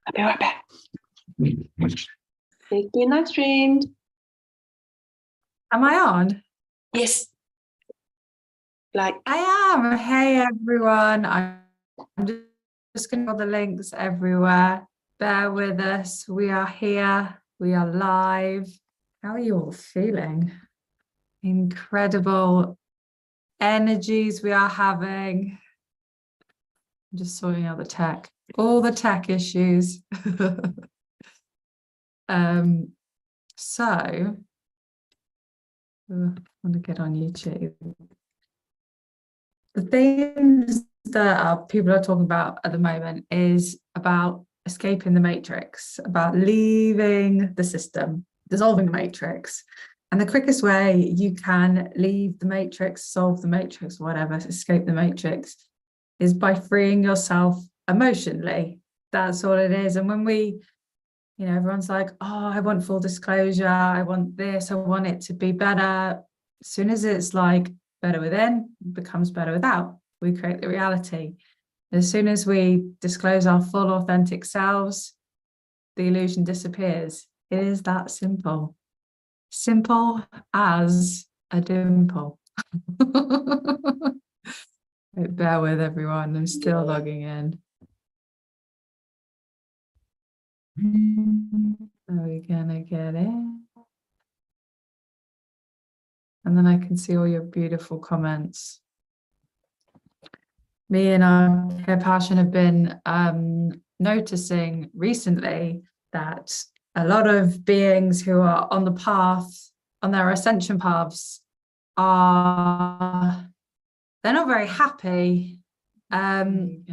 I'll be right back. It's being live streamed. Am I on? Yes. Like I am. Hey everyone. I'm just going to put the links everywhere. Bear with us. We are here. We are live. How are you all feeling? Incredible energies we are having. I'm just sorting out the tech. All the tech issues. So I want to get on YouTube. The things that people are talking about at the moment is about escaping the matrix, about leaving the system, dissolving the matrix. And the quickest way you can leave the matrix, solve the matrix, whatever, escape the matrix, is by freeing yourself emotionally. That's all it is. And when we, everyone's like, oh, I want full disclosure. I want this. I want it to be better. As soon as it's like, better within becomes better without. We create the reality. As soon as we disclose our full authentic selves, the illusion disappears. It is that simple. Simple as a dimple. Bear with everyone. I'm still logging in. Are we gonna get in? And then I can see all your beautiful comments. Me and Archeia Passion have been noticing recently that a lot of beings who are on the path, on their ascension paths, they're not very happy. And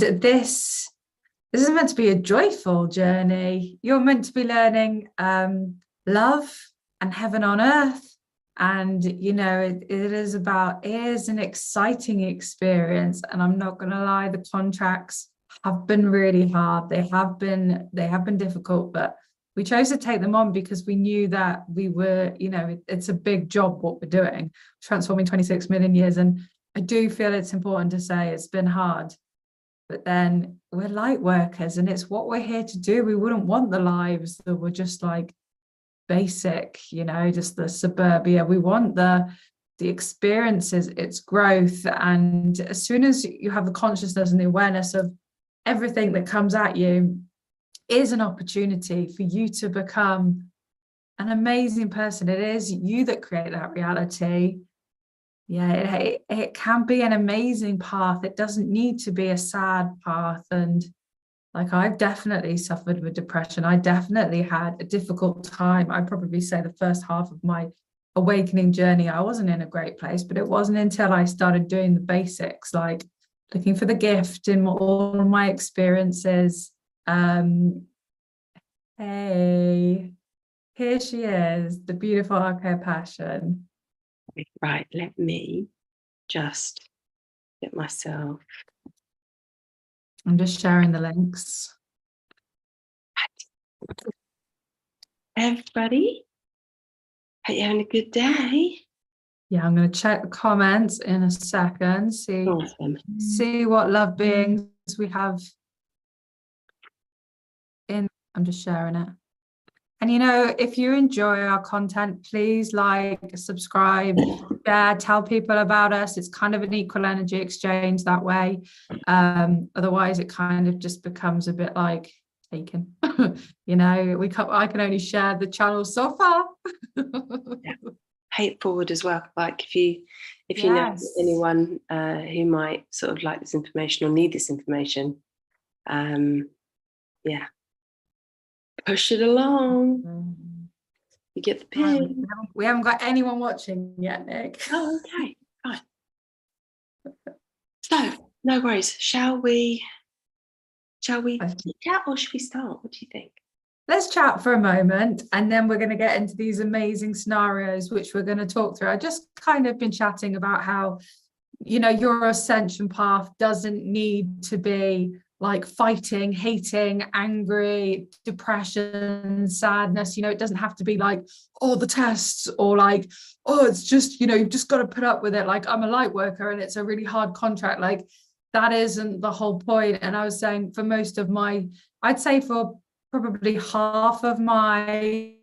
this is meant to be a joyful journey. You're meant to be learning love and heaven on earth. And, it is an exciting experience. And I'm not going to lie, the contracts have been really hard. They have been difficult, but we chose to take them on because we knew that we were, it's a big job what we're doing, transforming 26 million years. And I do feel it's important to say it's been hard, but then we're light workers and it's what we're here to do. We wouldn't want the lives that were just like basic, just the suburbia. We want the experiences, its growth. And as soon as you have the consciousness and the awareness of everything that comes at you is an opportunity for you to become an amazing person. It is you that create that reality. Yeah, it can be an amazing path. It doesn't need to be a sad path. And like, I've definitely suffered with depression. I definitely had a difficult time. I'd probably say the first half of my awakening journey, I wasn't in a great place, but it wasn't until I started doing the basics, like looking for the gift in all of my experiences. Hey, here she is, the beautiful Archeia Passion. Right, let me just get myself. I'm just sharing the links. Everybody, hope you're having a good day. Yeah, I'm going to check the comments in a second. Awesome. See what love beings we have in. I'm just sharing it. And if you enjoy our content, please like, subscribe, share, tell people about us. It's kind of an equal energy exchange that way. Otherwise, it kind of just becomes a bit like taken. I can only share the channel so far. Yeah. Pay it forward as well. Like if you know anyone who might sort of like this information or need this information, yeah. Push it along. You get the pin. We haven't got anyone watching yet, Nick. Oh, okay. Fine. So, no worries. Shall we chat or should we start? What do you think? Let's chat for a moment and then we're going to get into these amazing scenarios which we're going to talk through. I just kind of been chatting about how, your ascension path doesn't need to be like fighting, hating, angry, depression, sadness. It doesn't have to be like, oh, the tests or like, oh, it's just, you've just got to put up with it. Like, I'm a light worker and it's a really hard contract. Like, that isn't the whole point. And I was saying for most of my, I'd say for probably half of my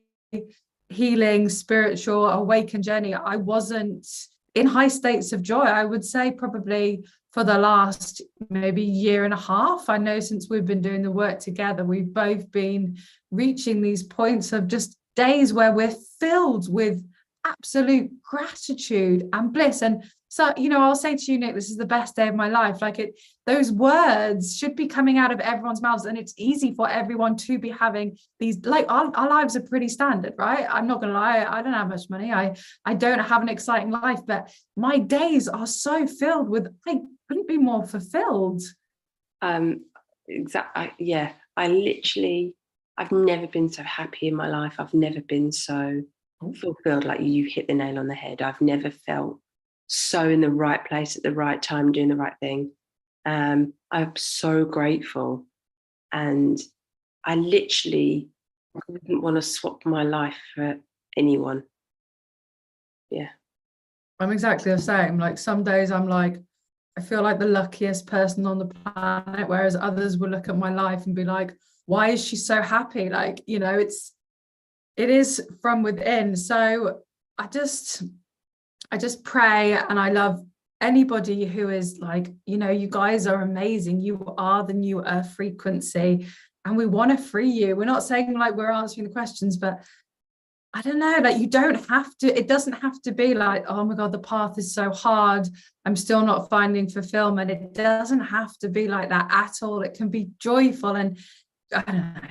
healing, spiritual, awakened journey, I wasn't in high states of joy. I would say probably for the last maybe year and a half. I know since we've been doing the work together, we've both been reaching these points of just days where we're filled with absolute gratitude and bliss. And so, you know, I'll say to you, Nick, this is the best day of my life. Like those words should be coming out of everyone's mouths. And it's easy for everyone to be having these, like our lives are pretty standard, right? I'm not going to lie. I don't have much money. I don't have an exciting life, but my days are so filled with, I couldn't be more fulfilled. Exactly. Yeah. I've never been so happy in my life. I've never been so fulfilled. Like you hit the nail on the head. I've never felt so in the right place at the right time, doing the right thing. I'm so grateful, and I literally wouldn't want to swap my life for anyone. Yeah, I'm exactly the same. Like some days I'm like, I feel like the luckiest person on the planet, whereas others will look at my life and be like, why is she so happy? Like, you know, it is from within. So I just pray, and I love anybody who is like, you know, you guys are amazing. You are the new earth frequency, and we want to free you. We're not saying like we're answering the questions, but I don't know, like you don't have to, it doesn't have to be like, oh my God, the path is so hard, I'm still not finding fulfillment. It doesn't have to be like that at all. It can be joyful. And I don't know.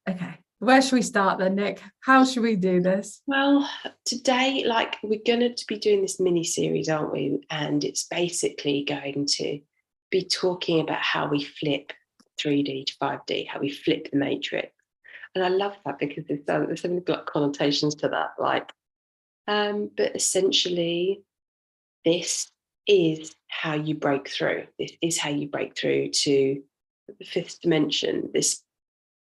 Okay. Where should we start then, Nick? How should we do this? Well, today, like we're going to be doing this mini series, aren't we? And it's basically going to be talking about how we flip 3D to 5D, how we flip the matrix. And I love that because there's so many connotations to that. Like, but essentially, this is how you break through. This is how you break through to the fifth dimension. This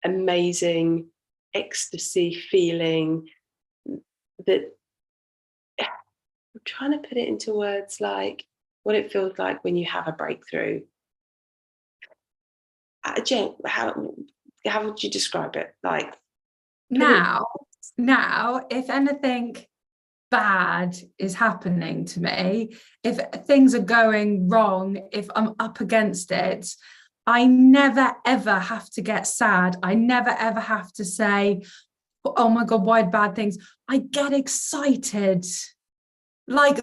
amazing ecstasy feeling that I'm trying to put it into words, like what it feels like when you have a breakthrough. Jen, how would you describe it? Like now, if anything bad is happening to me, if things are going wrong, if I'm up against it, I never ever have to get sad. I never ever have to say, oh my God, why bad things? I get excited. Like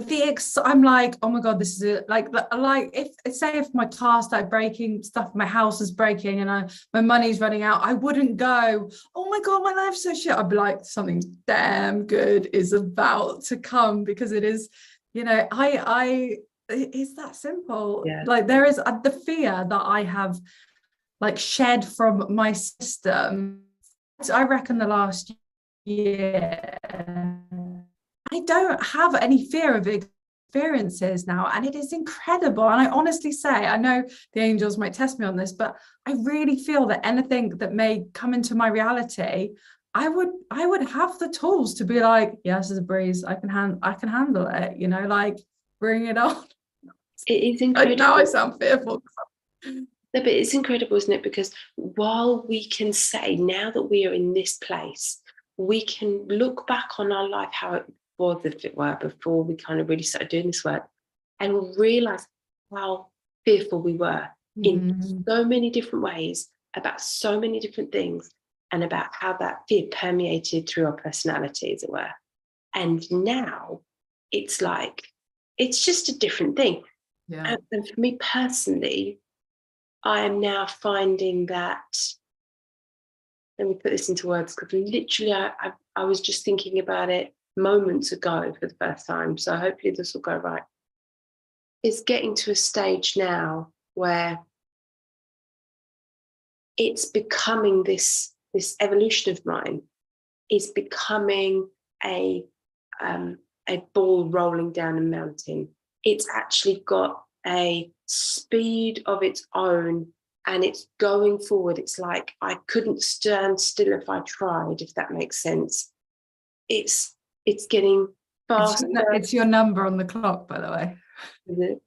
I'm like, oh my God, this is it. Like if my car started breaking, stuff, my house is breaking, and my money's running out, I wouldn't go, oh my God, my life's so shit. I'd be like, something damn good is about to come, because it is, you know, it's that simple. Yeah. Like there is the fear that I have like shed from my system. I reckon the last year, I don't have any fear of experiences now, and it is incredible. And I honestly say, I know the angels might test me on this, but I really feel that anything that may come into my reality, I would have the tools to be like, yes, it's a breeze. I can handle it. You know, like bring it on. It is incredible. Now I sound fearful. No, but it's incredible, isn't it? Because while we can say now that we are in this place, we can look back on our life, how it was, if it were, before we kind of really started doing this work, and we'll realize how fearful we were in so many different ways, about so many different things, and about how that fear permeated through our personality, as it were. And now it's like, it's just a different thing. Yeah. And for me personally, I am now finding that, let me put this into words, because literally I was just thinking about it moments ago for the first time, so hopefully this will go right. It's getting to a stage now where it's becoming this evolution of mine is becoming a ball rolling down a mountain. It's actually got a speed of its own, and it's going forward. It's like I couldn't stand still if I tried, if that makes sense. It's getting faster. It's your number on the clock, by the way. Is it?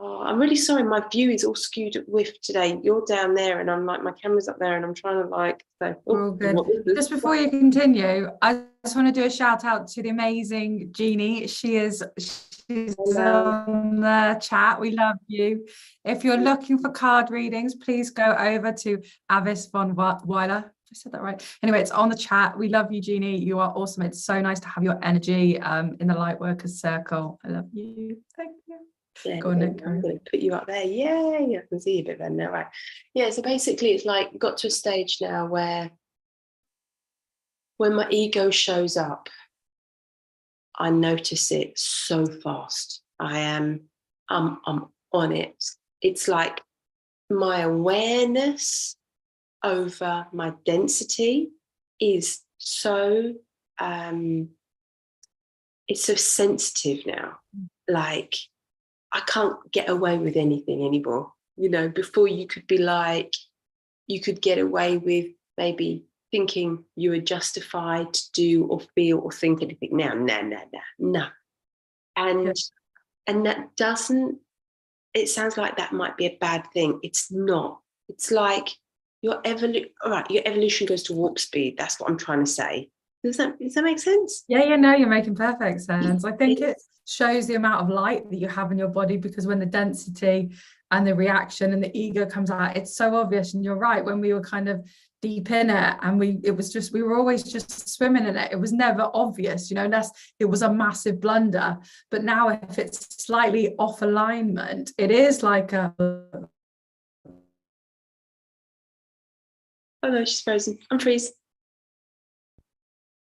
Oh, I'm really sorry. My view is all skewed with today. You're down there, and I'm like, my camera's up there, and I'm trying to like. So, We're all good. Just before you continue, I just want to do a shout out to the amazing Jeannie. She's on the chat. We love you. If you're looking for card readings, please go over to Avis von Weiler. I said that right. Anyway, it's on the chat. We love you, Jeannie. You are awesome. It's so nice to have your energy in the Lightworkers Circle. I love you. Thank you. Yeah, go on, Nick. I'm going to put you up there. Yay! I can see you a bit better now, right? Yeah. So basically, it's like got to a stage now where when my ego shows up, I notice it so fast. I'm on it. It's like my awareness over my density is so it's so sensitive now. Like I can't get away with anything anymore. You know, before you could be like, you could get away with maybe thinking you were justified to do or feel or think anything. Now, no. And that doesn't, it sounds like that might be a bad thing. It's not. It's like your evolution goes to warp speed. That's what I'm trying to say. Does that make sense? Yeah, no, you're making perfect sense. I think it shows the amount of light that you have in your body, because when the density and the reaction and the ego comes out, it's so obvious. And you're right, when we were kind of deep in it and we were always just swimming in it, it was never obvious, you know, unless it was a massive blunder. But now if it's slightly off alignment, it is like a... Oh no, she's frozen. I'm freeze.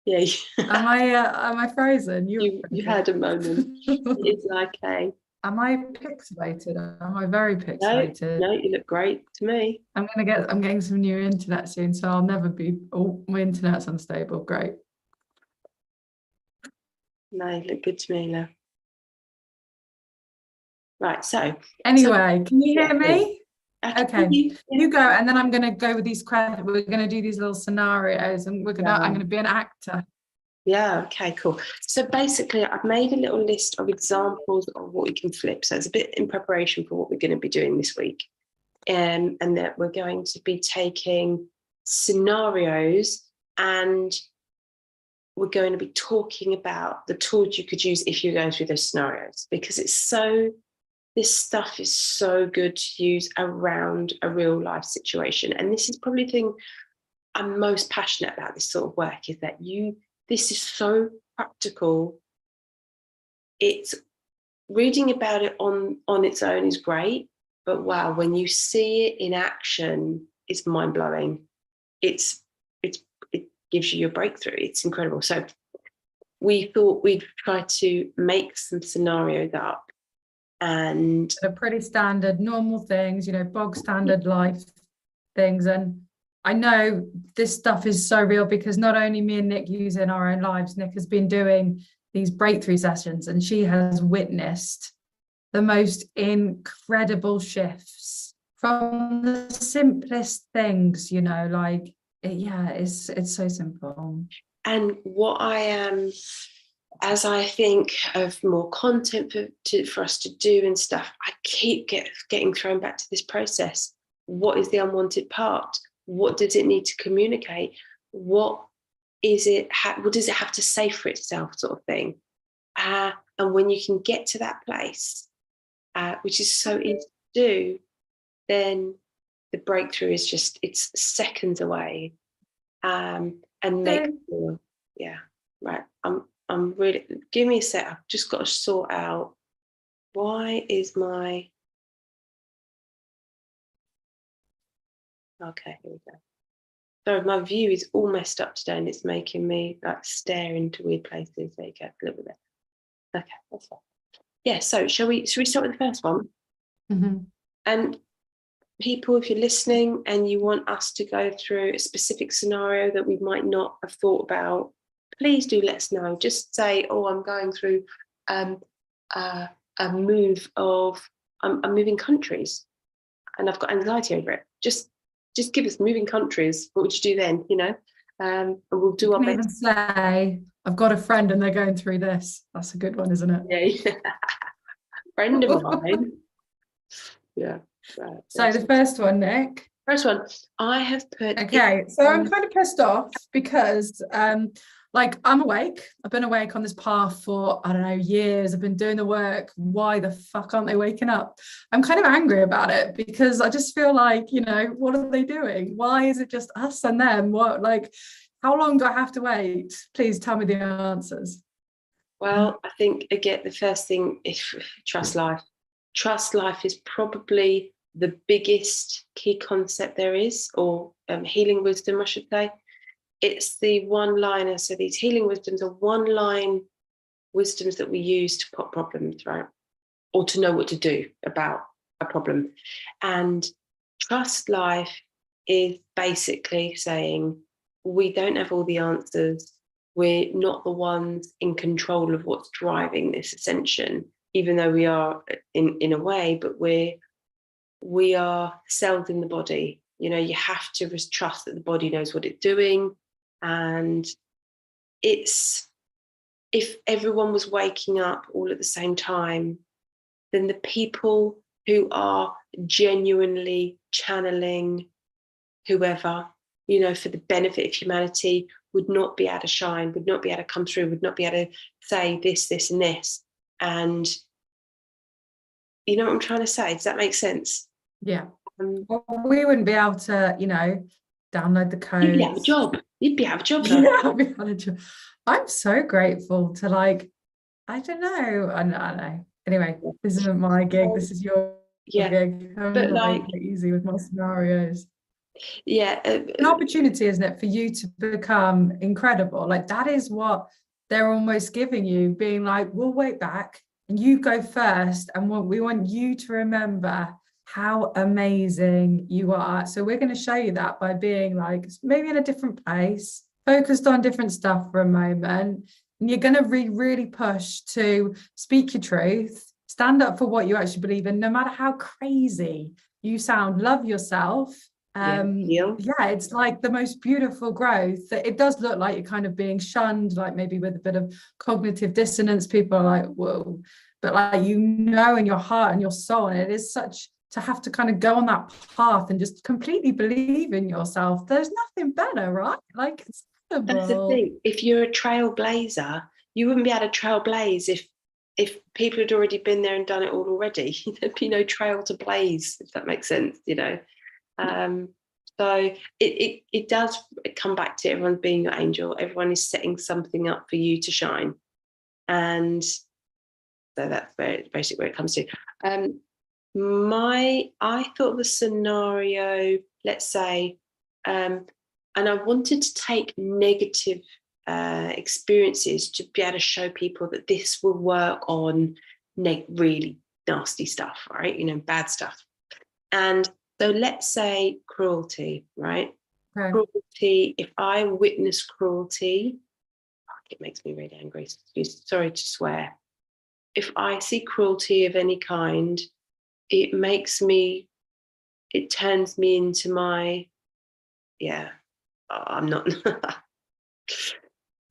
Yeah. Am I frozen? You had a moment. It's like a... Am I pixelated? Am I very pixelated? No, you look great to me. I'm getting some new internet soon, so I'll never be... Oh, my internet's unstable. Great. No, you look good to me now. Right, so... Anyway, can you hear me? Okay. You go, and then I'm going to go with these questions. We're going to do these little scenarios, and I'm going to be an actor. Yeah, okay, cool. So basically, I've made a little list of examples of what we can flip. So it's a bit in preparation for what we're going to be doing this week. And that we're going to be taking scenarios, and we're going to be talking about the tools you could use if you're going through those scenarios, because this stuff is so good to use around a real life situation. And this is probably the thing I'm most passionate about this sort of work, is that this is so practical. It's reading about it on its own is great, but wow, when you see it in action, it's mind-blowing. It gives you your breakthrough. It's incredible. So we thought we'd try to make some scenarios up, and they're pretty standard, normal things, you know, bog standard life things. And I know this stuff is so real, because not only me and Nick use it in our own lives, Nick has been doing these breakthrough sessions, and she has witnessed the most incredible shifts from the simplest things, you know, like, it's so simple. And what I am, as I think of more content for us to do and stuff, I keep getting thrown back to this process. What is the unwanted part? What does it need to communicate? What is it? What does it have to say for itself, sort of thing? And when you can get to that place, which is so easy to do, then the breakthrough is it's seconds away. And make sure, yeah, right. I'm really, give me a sec. I've just got to sort out, why is my... Okay, here we go. Sorry, my view is all messed up today, and it's making me like stare into weird places. There you go, a little bit there. Okay, that's fine. Yeah, so should we start with the first one? Mm-hmm. And people, if you're listening and you want us to go through a specific scenario that we might not have thought about, please do let us know. Just say, oh, I'm going through a move of, I'm moving countries and I've got anxiety over it. Just give us moving countries. What would you do then, you know? And we'll do our best. Even say, I've got a friend and they're going through this. That's a good one, isn't it? Yeah. Friend of mine. Yeah. So the first one, Nick. First one, I have put. Okay, so I'm kind of pissed off because like I'm awake. I've been awake on this path for, I don't know, years. I've been doing the work. Why the fuck aren't they waking up? I'm kind of angry about it because I just feel like, you know, what are they doing? Why is it just us and them? What, like, how long do I have to wait? Please tell me the answers. Well, I think, again, the first thing is trust life. Trust life is probably the biggest key concept there is, or healing wisdom, I should say. It's the one-liner. So these healing wisdoms are one-line wisdoms that we use to put problems right, or to know what to do about a problem. And trust life is basically saying we don't have all the answers. We're not the ones in control of what's driving this ascension, even though we are in a way, but we are cells in the body. You know, you have to trust that the body knows what it's doing. And it's, if everyone was waking up all at the same time, then the people who are genuinely channeling whoever, you know, for the benefit of humanity, would not be able to shine, would not be able to come through, would not be able to say this, this, and this. And you know what I'm trying to say? Does that make sense? Yeah. Well, we wouldn't be able to, you know, download the codes. You'd be out of a job. You'd be out of a job. Yeah, I'd be out of a job. I'm so grateful to, like, I don't know. I don't know. Anyway, this isn't my gig. This is your gig. I'm but like, easy with my scenarios. Yeah. An opportunity, isn't it, for you to become incredible? Like, that is what they're almost giving you, being like, we'll wait back and you go first. And we want you to remember how amazing you are. So we're going to show you that by being like, maybe in a different place, focused on different stuff for a moment. And you're going to really push to speak your truth, stand up for what you actually believe in, no matter how crazy you sound. Love yourself. It's like the most beautiful growth. It does look like you're kind of being shunned, like maybe with a bit of cognitive dissonance. People are like, whoa, but like, you know, in your heart and your soul, and it is such to have to kind of go on that path and just completely believe in yourself. There's nothing better, right? Like, it's incredible. That's the thing. If you're a trailblazer, you wouldn't be able to trailblaze if people had already been there and done it all already. There'd be no trail to blaze, if that makes sense, you know. So it does come back to everyone being your angel. Everyone is setting something up for you to shine, and so that's basically where it comes to. I thought the scenario, let's say, and I wanted to take negative experiences to be able to show people that this will work on really nasty stuff, right? You know, bad stuff. And so let's say cruelty, right? Okay. Cruelty, if I witness cruelty, it makes me really angry. Sorry to swear. If I see cruelty of any kind, it turns me into my, I'm not.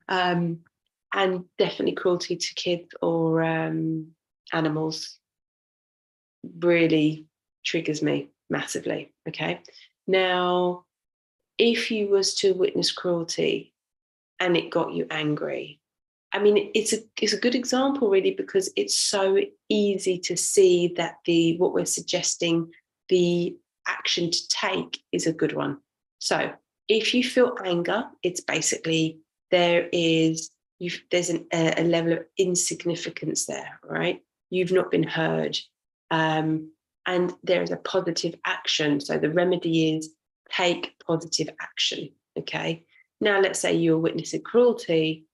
And definitely cruelty to kids or animals really triggers me massively. Okay. Now, if you was to witness cruelty and it got you angry, I mean, it's a good example, really, because it's so easy to see that what we're suggesting, the action to take, is a good one. So if you feel anger, it's basically there's a level of insignificance there, right? You've not been heard. And there is a positive action. So the remedy is take positive action. Okay. Now, let's say you're witnessing cruelty.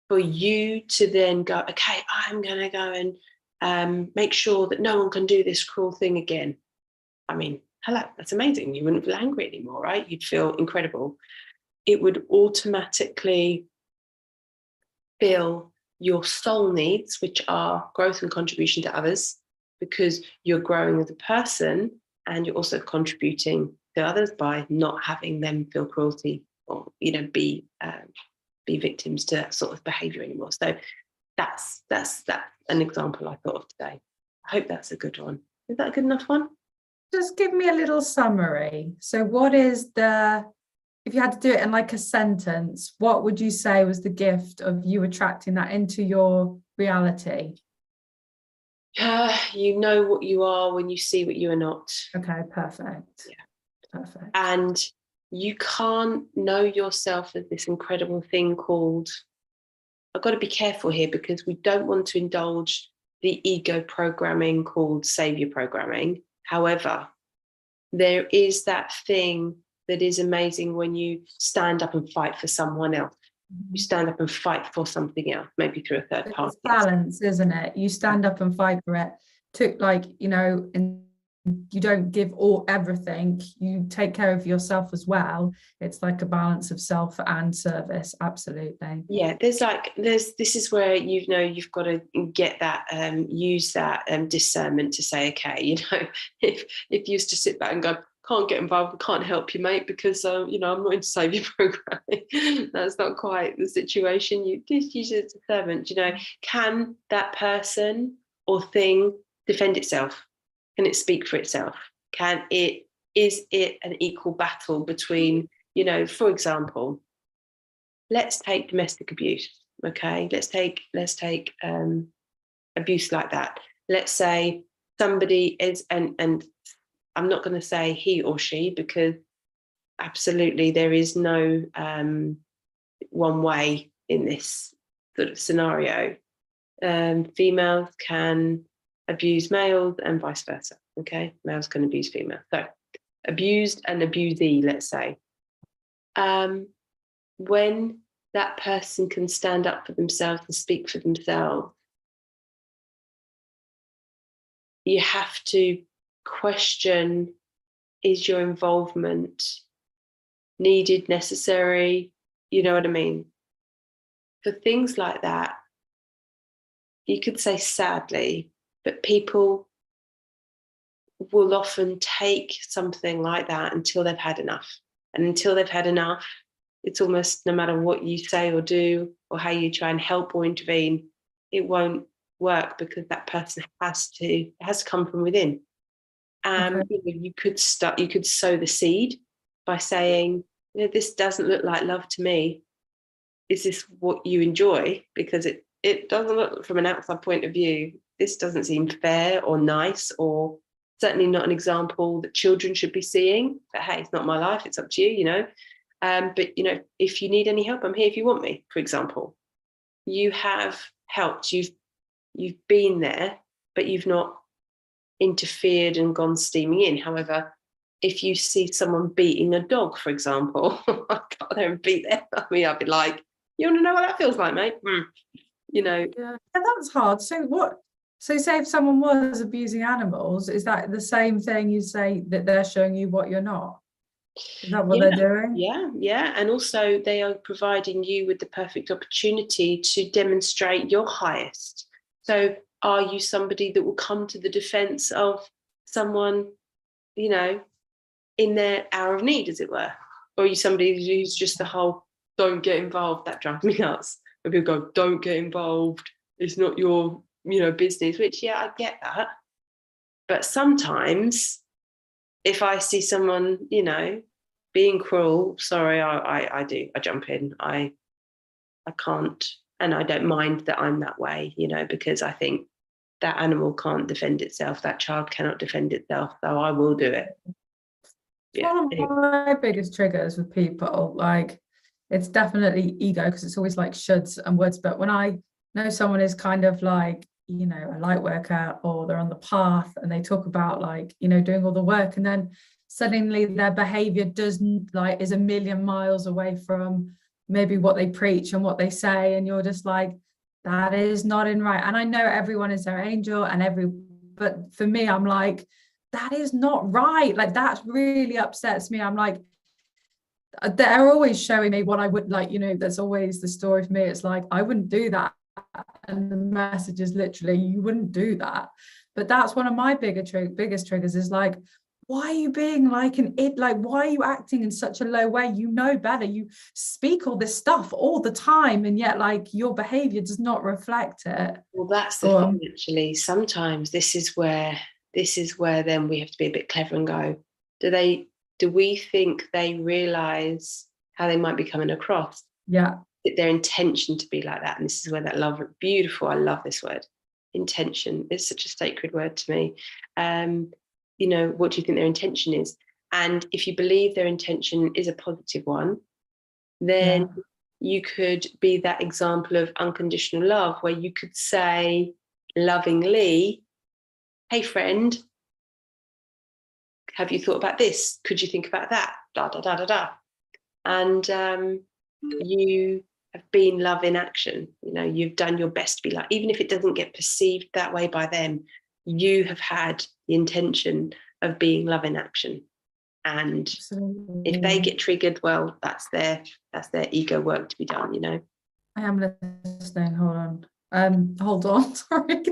For you to then go, okay, I'm going to go and make sure that no one can do this cruel thing again. I mean, hello, that's amazing. You wouldn't feel angry anymore, right? You'd feel incredible. It would automatically fill your soul needs, which are growth and contribution to others, because you're growing as a person and you're also contributing to others by not having them feel cruelty or, you know, be victims to that sort of behavior anymore. So that's an example I thought of today. I hope that's a good one. Is that a good enough one? Just give me a little summary. So what is if you had to do it in like a sentence, what would you say was the gift of you attracting that into your reality? You know what you are when you see what you are not. Okay, perfect. Yeah. Perfect. And you can't know yourself as this incredible thing called, I've got to be careful here because we don't want to indulge the ego programming called savior programming. However, there is that thing that is amazing when you stand up and fight for someone else. You stand up and fight for something else, maybe through a third party. It's balance, isn't it? You stand up and fight for it. You don't give everything. You take care of yourself as well. It's like a balance of self and service. Absolutely. Yeah, this is where you've got to get that use that discernment to say, okay, if you used to sit back and go, can't get involved, can't help you, mate, because I'm not into savior programming. That's not quite the situation. You just use it as a servant. Can that person or thing defend itself? Can it speak for itself? Is it an equal battle between, for example, let's take domestic abuse. Okay, let's take abuse like that. Let's say somebody is, and I'm not going to say he or she, because absolutely there is no one way in this sort of scenario. Females can abuse males and vice versa. Okay, males can abuse females. So abused and abusee, let's say. When that person can stand up for themselves and speak for themselves, you have to question, is your involvement needed, necessary? You know what I mean? For things like that, you could say sadly, but people will often take something like that until they've had enough. And until they've had enough, it's almost no matter what you say or do or how you try and help or intervene, it won't work because that person has to come from within. Okay. You could sow the seed by saying, this doesn't look like love to me. Is this what you enjoy? Because it doesn't look, from an outside point of view, this doesn't seem fair or nice, or certainly not an example that children should be seeing. But hey, it's not my life, it's up to you, But if you need any help, I'm here if you want me, for example. You have helped, you've been there, but you've not interfered and gone steaming in. However, if you see someone beating a dog, for example, I'd go there and beat them. I'd be like, you want to know what that feels like, mate? Yeah, that's hard. So say if someone was abusing animals, is that the same thing you say, that they're showing you what you're not? Is that what they're doing? Yeah. And also they are providing you with the perfect opportunity to demonstrate your highest. So are you somebody that will come to the defense of someone, in their hour of need, as it were? Or are you somebody who's just the whole, don't get involved? That drives me nuts. When people go, don't get involved, it's not your, business, which, yeah, I get that. But sometimes if I see someone, being cruel, sorry, I do. I jump in. I can't, and I don't mind that I'm that way, because I think that animal can't defend itself. That child cannot defend itself. So I will do it. Yeah. One of my biggest triggers with people, like, it's definitely ego, because it's always like shoulds and woulds. But when I know someone is kind of like, a light worker, or they're on the path and they talk about like, doing all the work, and then suddenly their behavior is a million miles away from maybe what they preach and what they say, and you're just like, that is not in right. And I know everyone is their angel but for me, I'm like, that is not right. Like, that really upsets me. I'm like, they're always showing me what I would like, that's always the story for me. It's like, I wouldn't do that. And the message is literally, you wouldn't do that. But that's one of my biggest triggers, is like, why are you being like why are you acting in such a low way? You know better. You speak all this stuff all the time, and yet like your behavior does not reflect it. Well, that's the thing, actually. Sometimes this is where this is where then we have to be a bit clever and go, do we think they realize how they might be coming across? Yeah. Their intention to be like that. And this is where that love, beautiful, I love this word, intention. It's such a sacred word to me. You know, what do you think their intention is? And if you believe their intention is a positive one, then you could be that example of unconditional love, where you could say lovingly, hey friend, have you thought about this? Could you think about that? Da, da, da, da, da. And you have been love in action. You know, you've done your best to be like, even if it doesn't get perceived that way by them, you have had the intention of being love in action. And Absolutely. if they get triggered, well, that's their ego work to be done, you know. I am listening. Hold on. Sorry.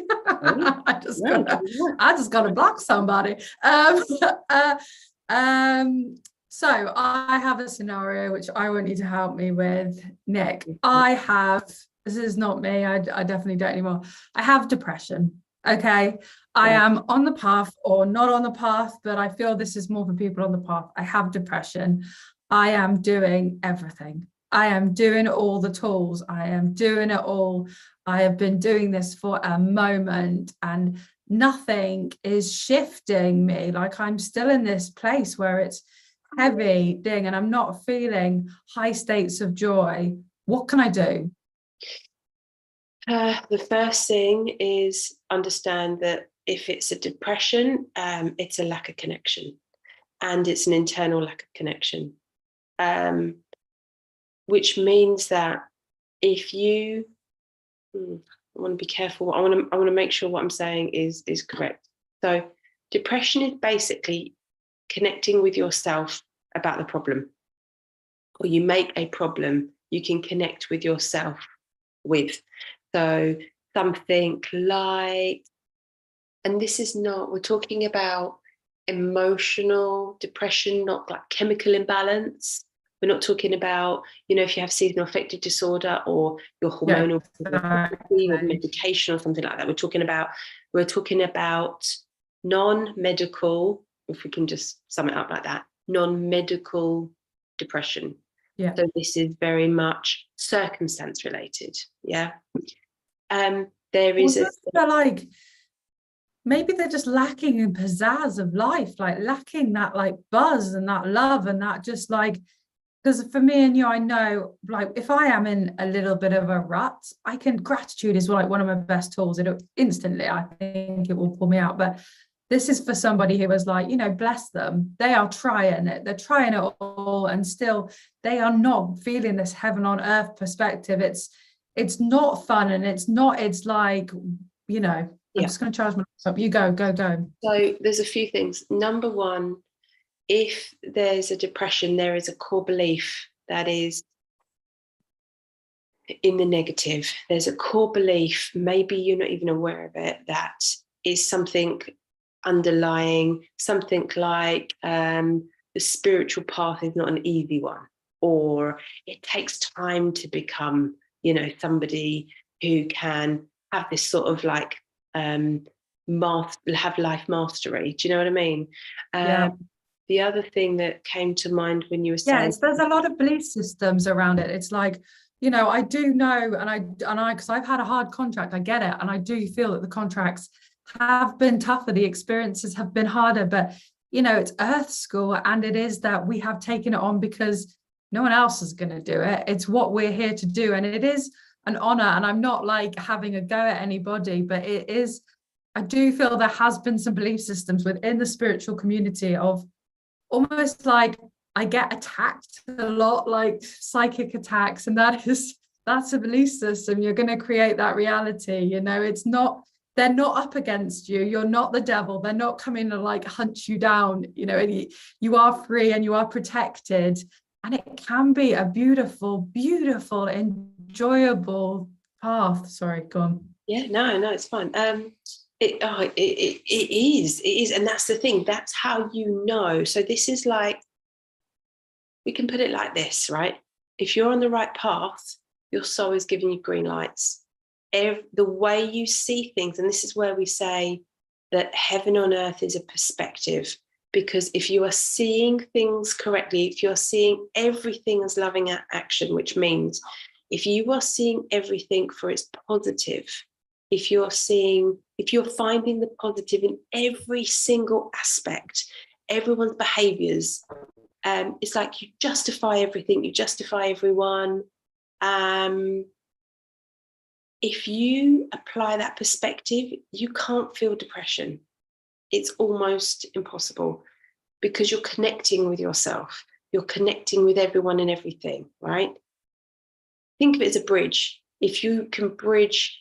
I just gotta block somebody. So I have a scenario which I want you to help me with, Nick. This is not me, I definitely don't anymore. I have depression. Okay. I am on the path, or not on the path, but I feel this is more for people on the path. I have depression. I am doing everything. I am doing all the tools. I am doing it all. I have been doing this for a moment, and nothing is shifting me. Like, I'm still in this place where it's heavy thing, and I'm not feeling high states of joy. What can I do? The first thing is understand that if it's a depression, it's a lack of connection, and it's an internal lack of connection, which means that if you, I want to be careful. I want to make sure what I'm saying is correct. So depression is basically connecting with yourself about the problem, or you make a problem you can connect with yourself with. So something like, and this is not, we're talking about emotional depression, not like chemical imbalance. We're not talking about, you know, if you have seasonal affective disorder or your hormonal or medication or something like that. We're talking about non-medical, if we can just sum it up like that, non-medical depression. Yeah. So this is very much circumstance related. Yeah. There is like, maybe they're just lacking in pizzazz of life, like lacking that like buzz and that love and that just like, because for me and you, I know, like, if I am in a little bit of a rut, gratitude is like one of my best tools. It instantly, I think it will pull me out. But this is for somebody who was like, you know, bless them. They are trying it. They're trying it all, and still they are not feeling this heaven on earth perspective. It's not fun, and it's like, you know, I'm just going to charge my laptop. You go. So there's a few things. Number one, if there's a depression, there is a core belief that is in the negative. There's a core belief, maybe you're not even aware of it, that is something underlying, something like the spiritual path is not an easy one, or it takes time to become, you know, somebody who can have this sort of like have life mastery. Do you know what I mean? Yeah. The other thing that came to mind when you were saying, there's a lot of belief systems around it. It's like, you know, I do know, and I because I've had a hard contract, I get it, and I do feel that the contracts have been tougher, the experiences have been harder, but you know, it's Earth School, and it is that we have taken it on because no one else is going to do it. It's what we're here to do, and it is an honor. And I'm not like having a go at anybody, but it is, I do feel there has been some belief systems within the spiritual community of almost like, I get attacked a lot, like psychic attacks, and that's a belief system. You're going to create that reality. You know, it's not, they're not up against you. You're not the devil. They're not coming to like hunt you down. You know, you are free and you are protected, and it can be a beautiful, beautiful, enjoyable path. Sorry, go on. Yeah, no, it's fine. It is, and that's the thing. That's how you know. So this is like, we can put it like this, right? If you're on the right path, your soul is giving you green lights. The way you see things, and this is where we say that heaven on earth is a perspective. Because if you are seeing things correctly, if you're seeing everything as loving action, which means if you are seeing everything for its positive, if you're finding the positive in every single aspect, everyone's behaviors, it's like you justify everything, you justify everyone. If you apply that perspective, you can't feel depression. It's almost impossible, because you're connecting with yourself. You're connecting with everyone and everything, right? Think of it as a bridge. If you can bridge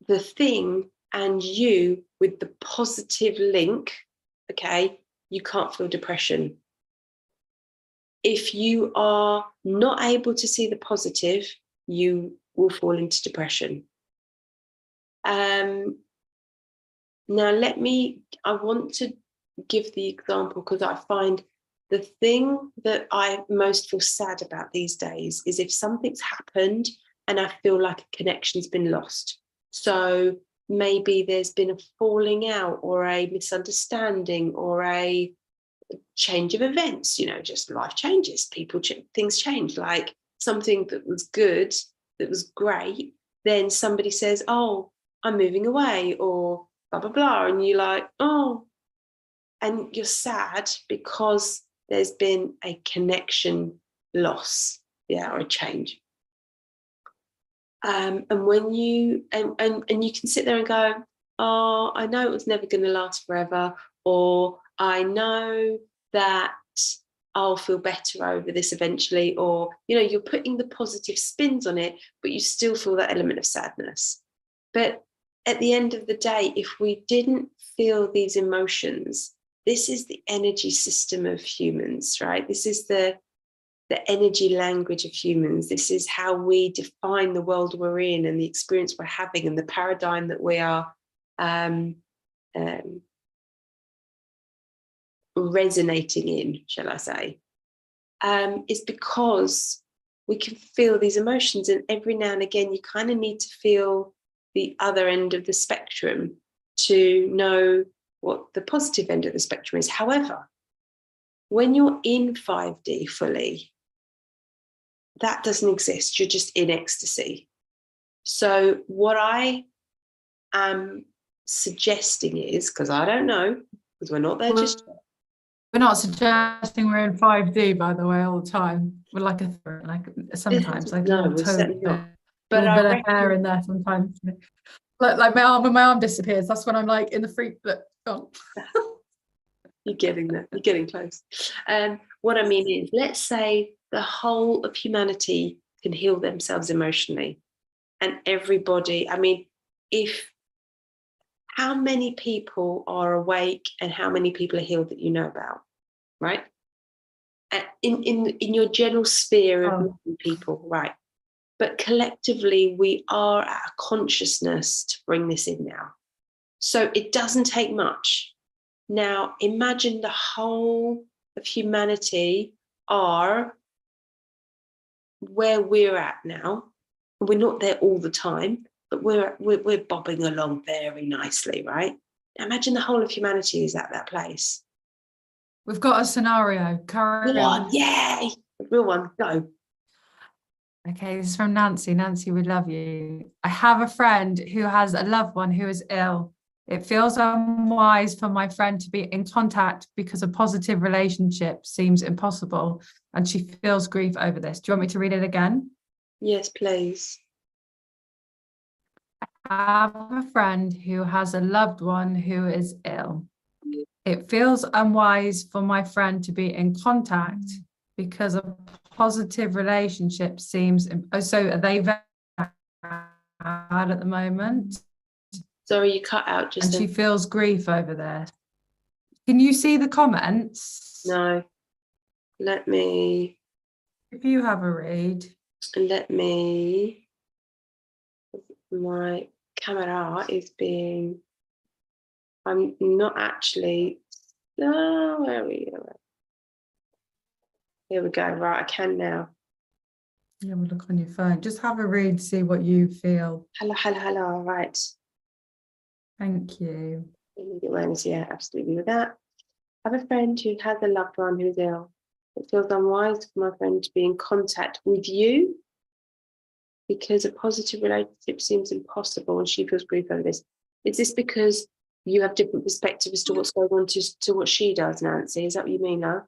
the thing and you with the positive link, okay, you can't feel depression. If you are not able to see the positive, you will fall into depression. Now, I want to give the example, because I find the thing that I most feel sad about these days is if something's happened and I feel like a connection's been lost. So maybe there's been a falling out or a misunderstanding or a change of events, just life changes, things change, like something that was good, that was great, then somebody says, oh, I'm moving away, or blah, blah, blah. And you're like, oh, and you're sad because there's been a connection loss, or a change. And when you, and you can sit there and go, oh, I know it was never going to last forever, or I know that I'll feel better over this eventually, or, you're putting the positive spins on it, but you still feel that element of sadness. But at the end of the day, if we didn't feel these emotions, this is the energy system of humans, right? This is the energy language of humans. This is how we define the world we're in and the experience we're having and the paradigm that we are resonating in, shall I say, is because we can feel these emotions, and every now and again you kind of need to feel the other end of the spectrum to know what the positive end of the spectrum is. However, when you're in 5D fully, that doesn't exist. You're just in ecstasy. So what I am suggesting is, because I don't know, because we're not there just yet. We're not suggesting we're in 5D, by the way, all the time. We're like sometimes, like no, a little toe, but a I bit of reckon, hair in there sometimes. Like when my arm disappears, that's when I'm like in the freak. Look, oh. You're getting there. You're getting close. What I mean is, let's say the whole of humanity can heal themselves emotionally, and everybody. I mean, how many people are awake and how many people are healed that you know about, right? In your general sphere of people, right? But collectively, we are at a consciousness to bring this in now. So it doesn't take much. Now, imagine the whole of humanity are where we're at now. We're not there all the time, but we're bobbing along very nicely, right? Imagine the whole of humanity is at that place. We've got a scenario. Carry on. Yay! A real one. Go. Okay, this is from Nancy. Nancy, we love you. I have a friend who has a loved one who is ill. It feels unwise for my friend to be in contact because a positive relationship seems impossible, and she feels grief over this. Do you want me to read it again? Yes, please. I have a friend who has a loved one who is ill. It feels unwise for my friend to be in contact because a positive relationship seems... So are they very bad at the moment? Sorry, you cut out just and then. She feels grief over this. Can you see the comments? No. Let me... If you have a read. Let me... My camera is being... I'm not actually... No, where are we? Here we go. Right, I can now. Yeah, we'll look on your phone. Just have a read, see what you feel. Hello, hello, hello. Right. Thank you. Immediate awareness, yeah, absolutely with that. I have a friend who has a loved one who is ill. It feels unwise for my friend to be in contact with you because a positive relationship seems impossible and she feels grief over this. Is this because you have different perspectives as to what's going on to what she does, Nancy? Is that what you mean now?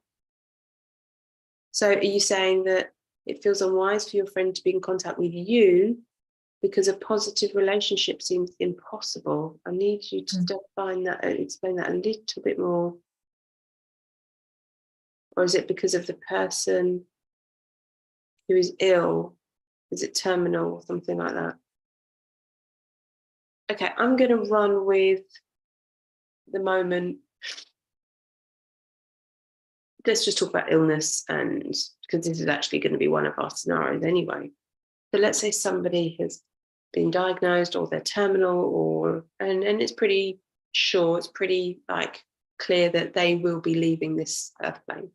So are you saying that it feels unwise for your friend to be in contact with you because a positive relationship seems impossible? I need you to define that, explain that a little bit more. Or is it because of the person who is ill? Is it terminal or something like that? Okay, I'm going to run with the moment. Let's just talk about illness, and because this is actually going to be one of our scenarios anyway. So let's say somebody has been diagnosed or they're terminal, or and it's pretty sure, it's pretty like clear that they will be leaving this earth plane.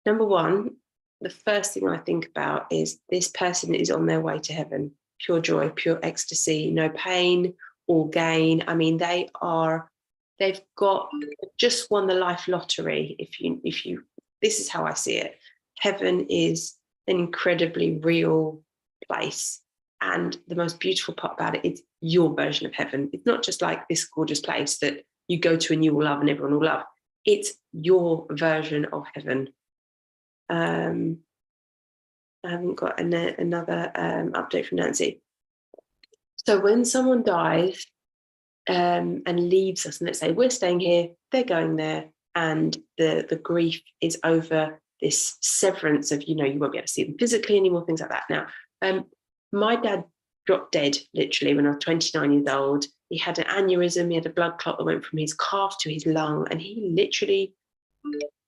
Number one, the first thing I think about is this person is on their way to heaven, pure joy, pure ecstasy, no pain or gain. I mean, they've just won the life lottery. If you, this is how I see it. Heaven is an incredibly real place. And the most beautiful part about it is your version of heaven. It's not just like this gorgeous place that you go to and you will love and everyone will love. It's your version of heaven. I haven't got another update from Nancy. So when someone dies and leaves us, and let's say we're staying here, they're going there, and the grief is over this severance of, you won't be able to see them physically anymore, things like that. Now, my dad dropped dead literally when I was 29 years old. He had an aneurysm, he had a blood clot that went from his calf to his lung, and he literally,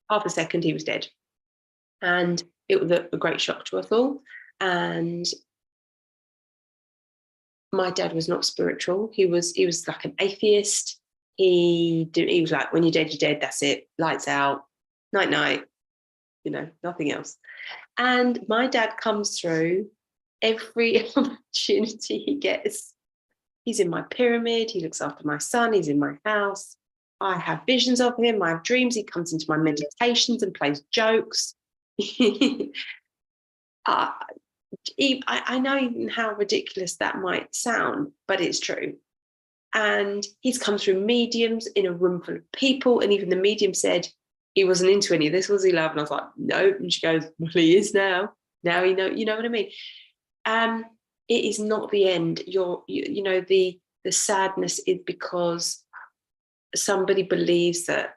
half a second, he was dead. And it was a great shock to us all. And my dad was not spiritual. He was like an atheist. He was like, when you're dead, you're dead. That's it. Lights out. Night, night. Nothing else. And my dad comes through every opportunity he gets. He's in my pyramid. He looks after my son. He's in my house. I have visions of him. I have dreams. He comes into my meditations and plays jokes. I know even how ridiculous that might sound, but it's true. And he's come through mediums in a room full of people, and even the medium said he wasn't into any of this, was he, love? And I was like, no. And she goes, well, he is now. Now you know what I mean. It is not the end. The sadness is because somebody believes that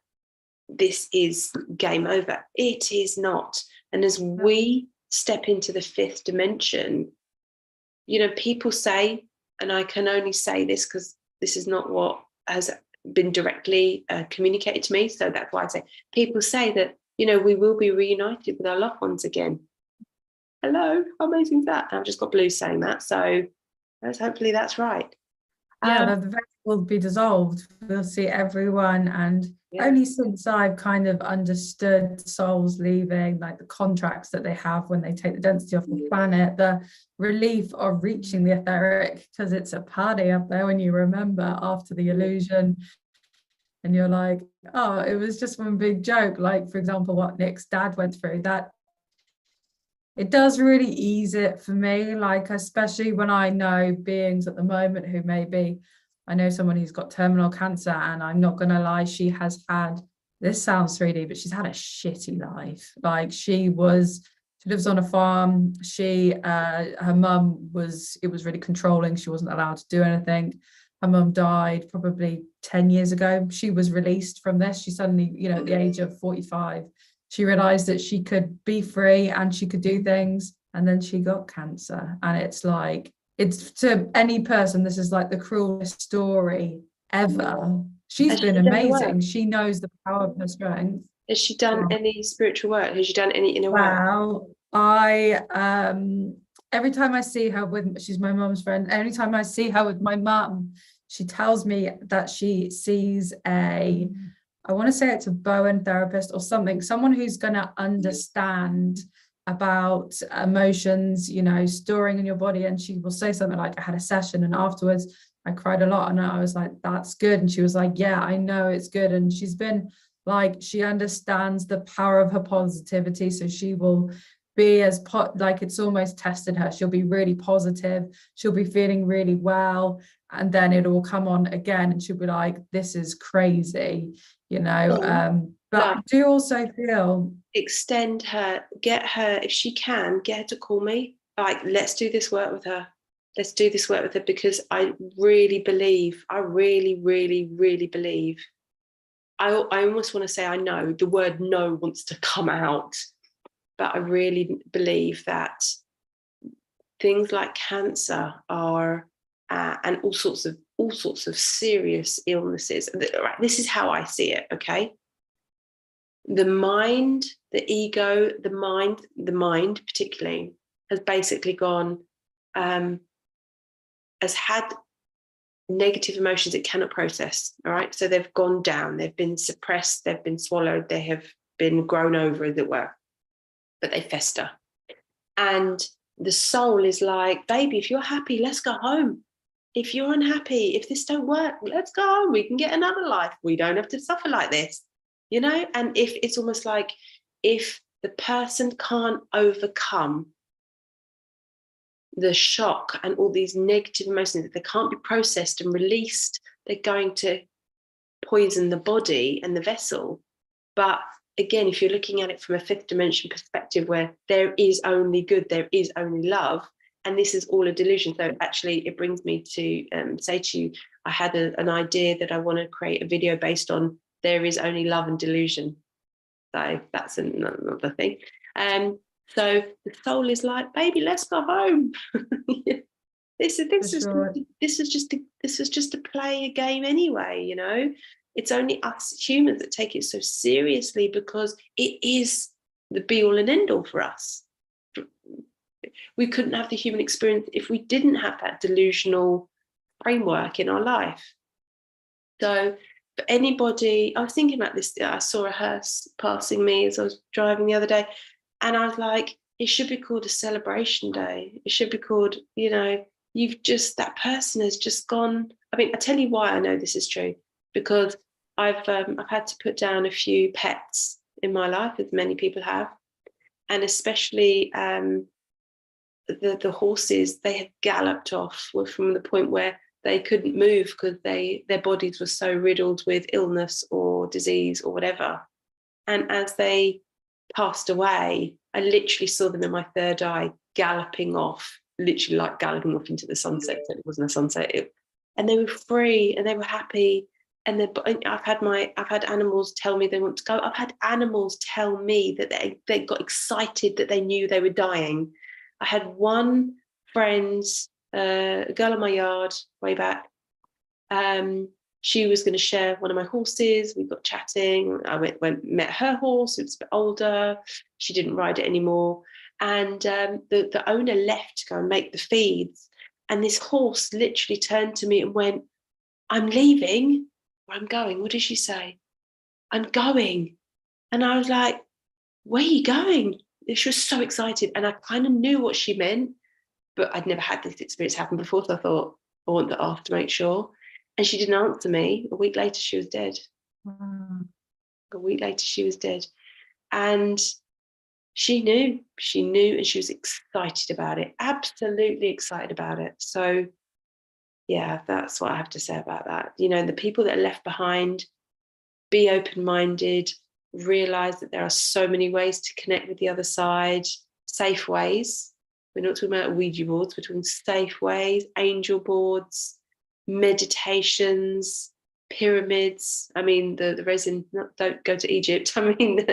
this is game over. It is not. And as we step into the fifth dimension, people say, and I can only say this because this is not what has been directly communicated to me, so that's why I say, people say that, we will be reunited with our loved ones again. Hello, how amazing is that? I've just got Blue saying that, so hopefully that's right. Yeah, the veil will be dissolved. We'll see everyone, and only since I've kind of understood souls leaving, like the contracts that they have when they take the density off the planet, the relief of reaching the etheric, because it's a party up there when you remember after the illusion, and you're like, oh, it was just one big joke. Like, for example, what Nick's dad went through, that it does really ease it for me, like, especially when I know beings at the moment who maybe, I know someone who's got terminal cancer, and I'm not gonna lie, she has had, this sounds 3D, but she's had a shitty life. Like, she lives on a farm. Her mum it was really controlling. She wasn't allowed to do anything. Her mum died probably 10 years ago. She was released from this. She suddenly, at the age of 45, she realized that she could be free and she could do things, and then she got cancer. And it's like, it's, to any person, this is like the cruelest story ever. She's been amazing. She knows the power of her strength. Has she done any spiritual work? Has she done any inner work? Well, I every time I see her she's my mum's friend, every time I see her with my mum, she tells me that she sees I want to say it's a Bowen therapist or something, someone who's going to understand about emotions, you know, storing in your body. And she will say something like, I had a session and afterwards I cried a lot. And I was like, that's good. And she was like, yeah, I know it's good. And she's been like, she understands the power of her positivity. So she will be as like, it's almost tested her. She'll be really positive. She'll be feeling really well. And then it will come on again. And she'll be like, this is crazy, you know. But I do also feel, extend her, get her, if she can, get her to call me. Like, let's do this work with her. Let's do this work with her, because I really believe, I really, really, really believe. I almost want to say I know, the word no wants to come out, but I really believe that things like cancer are, and all sorts of serious illnesses. This is how I see it, okay? The mind, the ego, the mind particularly, has basically gone, has had negative emotions it cannot process, all right? So they've gone down, they've been suppressed, they've been swallowed, they have been grown over, as it were, but they fester. And the soul is like, baby, if you're happy, let's go home. If you're unhappy, if this don't work, let's go home. We can get another life. We don't have to suffer like this, you know? And if it's almost like, if the person can't overcome the shock and all these negative emotions that they can't be processed and released, they're going to poison the body and the vessel. But again, if you're looking at it from a fifth dimension perspective, where there is only good, there is only love, and this is all a delusion. So actually it brings me to say to you, I had an idea that I want to create a video based on there is only love and delusion. So that's another thing. So the soul is like, baby, let's go home. This is just to play a game anyway, you know. It's only us humans that take it so seriously, because it is the be all and end all for us. We couldn't have the human experience if we didn't have that delusional framework in our life. So for anybody, I was thinking about this, I saw a hearse passing me as I was driving the other day, and I was like, it should be called a celebration day. It should be called, you know, that person has just gone. I mean, I tell you why I know this is true, because I've had to put down a few pets in my life, as many people have, and especially the horses. They have galloped off from the point where they couldn't move because their bodies were so riddled with illness or disease or whatever. And as they passed away, I literally saw them in my third eye galloping off, literally like galloping off into the sunset. It wasn't a sunset, and they were free and they were happy. And I've had animals tell me they want to go. I've had animals tell me that they got excited, that they knew they were dying. I had one friend's a girl in my yard way back. She was going to share one of my horses. We got chatting. I went met her horse. It was a bit older. She didn't ride it anymore. And the owner left to go and make the feeds. And this horse literally turned to me and went, I'm leaving. I'm going. What did she say? I'm going. And I was like, where are you going? She was so excited. And I kind of knew what she meant, but I'd never had this experience happen before. So I thought, I want to ask to make sure. And she didn't answer me. A week later, she was dead. A week later, she was dead. And she knew, and she was excited about it, absolutely excited about it. So yeah, that's what I have to say about that. You know, the people that are left behind, be open-minded, realize that there are so many ways to connect with the other side, safe ways. We're not talking about Ouija boards, we're talking safe ways, angel boards, meditations, pyramids. I mean, the resin, don't go to Egypt. I mean,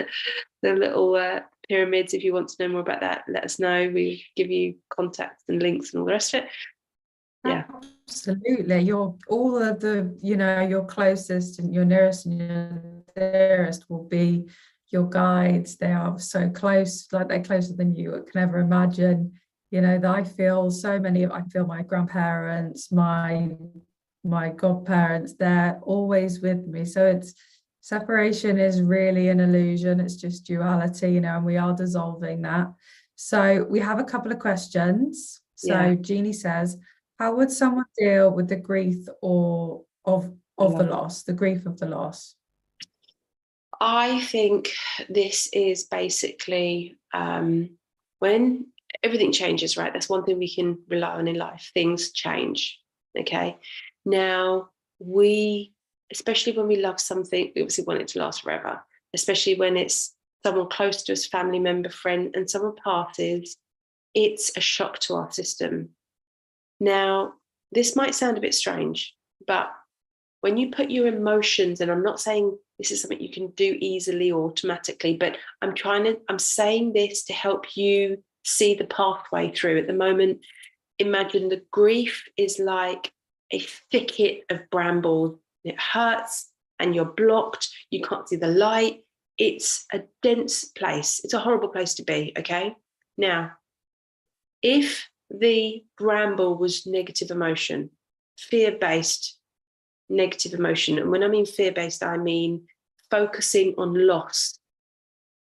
the little pyramids. If you want to know more about that, let us know. We give you contacts and links and all the rest of it. Yeah, absolutely. You're all of the, you know, your closest and your nearest and your dearest will be your guides. They are so close, like they're closer than you can ever imagine. You know, I feel my grandparents, my godparents, they're always with me. So separation is really an illusion. It's just duality, you know, and we are dissolving that. So we have a couple of questions. So Yeah. Jeannie says, how would someone deal with the grief or of the loss, the grief of the loss? I think this is basically when everything changes, right? That's one thing we can rely on in life. Things change. Okay. Now, especially when we love something, we obviously want it to last forever, especially when it's someone close to us, family member, friend, and someone passes, it's a shock to our system. Now, this might sound a bit strange, but when you put your emotions, and I'm not saying this is something you can do easily or automatically, but I'm saying this to help you see the pathway through. At the moment, imagine the grief is like a thicket of brambles. It hurts and you're blocked. You can't see the light. It's a dense place. It's a horrible place to be, okay? Now, if the bramble was negative emotion, fear-based negative emotion, and when I mean fear-based, I mean focusing on loss.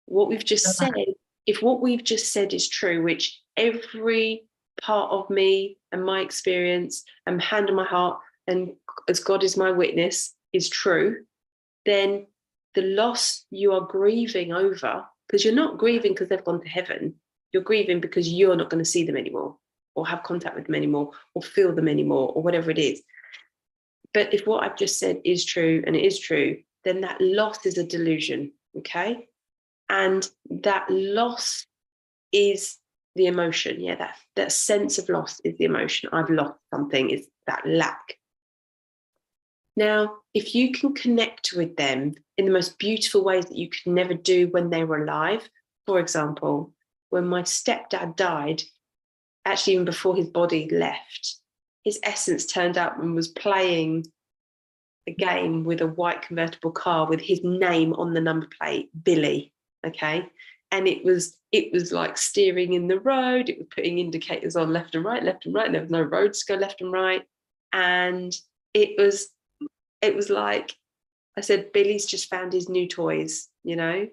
What we've just said, if what we've just said is true, which every part of me and my experience and hand on my heart, and as God is my witness, is true, then the loss you are grieving over, because you're not grieving because they've gone to heaven, you're grieving because you're not going to see them anymore, or have contact with them anymore, or feel them anymore, or whatever it is. But if what I've just said is true, and it is true, then that loss is a delusion, okay? And that loss is the emotion. Yeah, that sense of loss is the emotion. I've lost something, is that lack. Now, if you can connect with them in the most beautiful ways that you could never do when they were alive, for example, when my stepdad died, actually even before his body left, his essence turned up and was playing a game with a white convertible car with his name on the number plate, Billy, okay? And it was like steering in the road, it was putting indicators on left and right, and there was no roads to go left and right. And it was like, I said, Billy's just found his new toys, you know?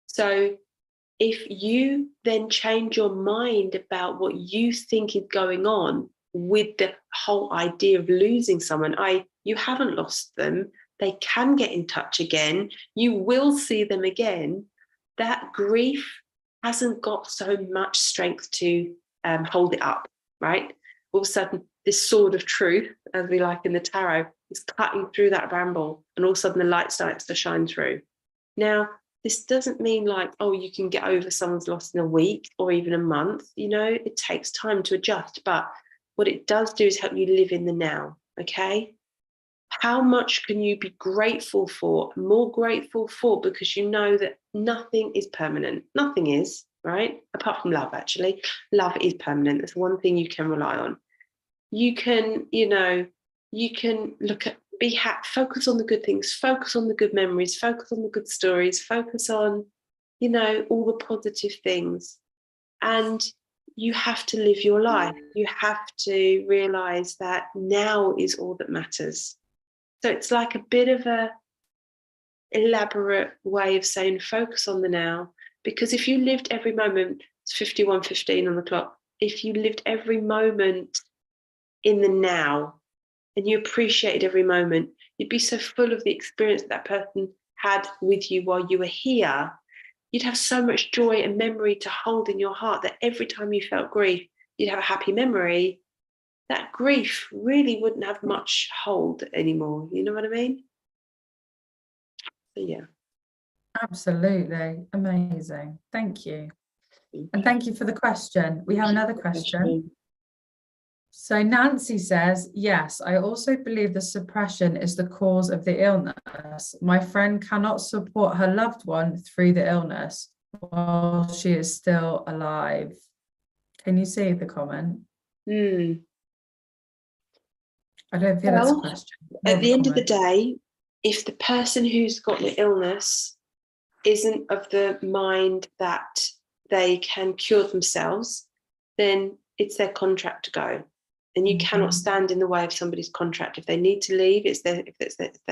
So if you then change your mind about what you think is going on with the whole idea of losing someone, you haven't lost them, they can get in touch again, you will see them again, that grief hasn't got so much strength to hold it up, right? All of a sudden, this sword of truth, as we like in the tarot, is cutting through that bramble, and all of a sudden the light starts to shine through. Now, this doesn't mean like, oh, you can get over someone's loss in a week or even a month. You know, it takes time to adjust. But what it does do is help you live in the now, okay? How much can you be grateful for, more grateful for, because you know that nothing is permanent. Nothing is, right? Apart from love, actually. Love is permanent. That's one thing you can rely on. You can, you can look at, be happy, focus on the good things, focus on the good memories, focus on the good stories, focus on, all the positive things. And you have to live your life. You have to realize that now is all that matters. So it's like a bit of a elaborate way of saying focus on the now, because if you lived every moment, it's 51:15 on the clock, if you lived every moment in the now, and you appreciated every moment, you'd be so full of the experience that person had with you while you were here. You'd have so much joy and memory to hold in your heart that every time you felt grief, you'd have a happy memory. That grief really wouldn't have much hold anymore. You know what I mean? So, yeah. Absolutely. Amazing. Thank you. And thank you for the question. We have another question. So Nancy says, yes, I also believe the suppression is the cause of the illness. My friend cannot support her loved one through the illness while she is still alive. Can you see the comment? I don't think that's a question. At the end of the day, if the person who's got the illness isn't of the mind that they can cure themselves, then it's their contract to go. And you cannot stand in the way of somebody's contract. If they need to leave, it's their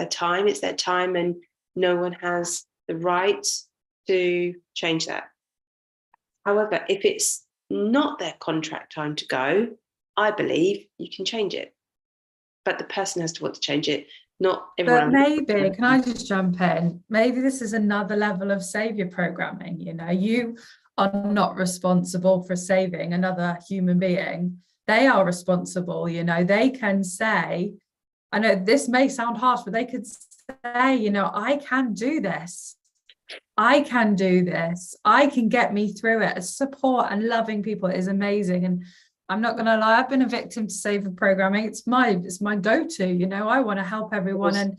time, and no one has the right to change that. However, if it's not their contract time to go, I believe you can change it. But the person has to want to change it, not everyone. But maybe, can I just jump in? Maybe this is another level of savior programming. You know, you are not responsible for saving another human being. They are responsible. You know, they can say, I know this may sound harsh, but they could say, you know, I can do this. I can do this. I can get me through it. Support and loving people is amazing. And I'm not going to lie, I've been a victim to savior programming. It's my go-to, you know, I want to help everyone.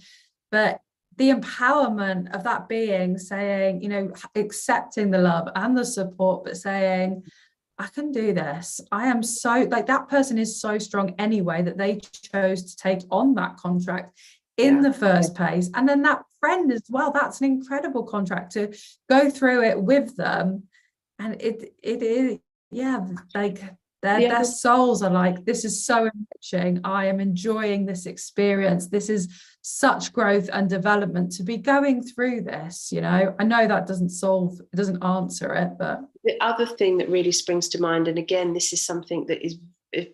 But the empowerment of that being saying, you know, accepting the love and the support, but saying, I can do this. I am so, like, that person is so strong anyway that they chose to take on that contract in the first place. And then that friend as well, that's an incredible contract to go through it with them. And it is, like their souls are like, this is so enriching. I am enjoying this experience. This is such growth and development to be going through this, you know. I know that it doesn't answer it, but the other thing that really springs to mind, and again, this is something that is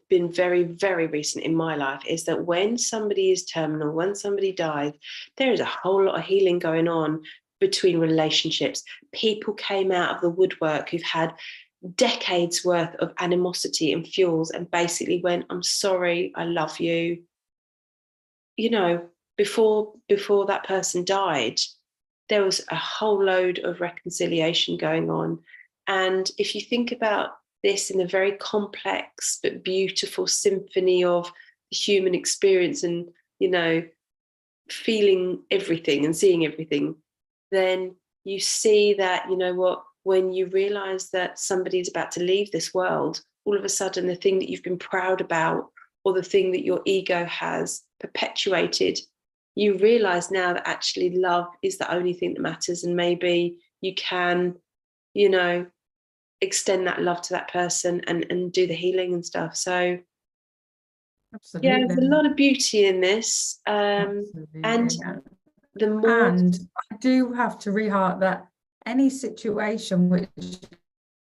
been very, very recent in my life, is that when somebody is terminal, when somebody dies, there is a whole lot of healing going on between relationships. People came out of the woodwork who've had decades worth of animosity and fuels and basically went, I'm sorry, I love you. You know, before that person died, there was a whole load of reconciliation going on. And if you think about this in a very complex but beautiful symphony of the human experience and, you know, feeling everything and seeing everything, then you see that, you know what, when you realize that somebody's about to leave this world, all of a sudden the thing that you've been proud about or the thing that your ego has perpetuated, you realize now that actually love is the only thing that matters. And maybe you can, you know, extend that love to that person and do the healing and stuff. So absolutely. Yeah, there's a lot of beauty in this. And the more, and I do have to reheart that any situation which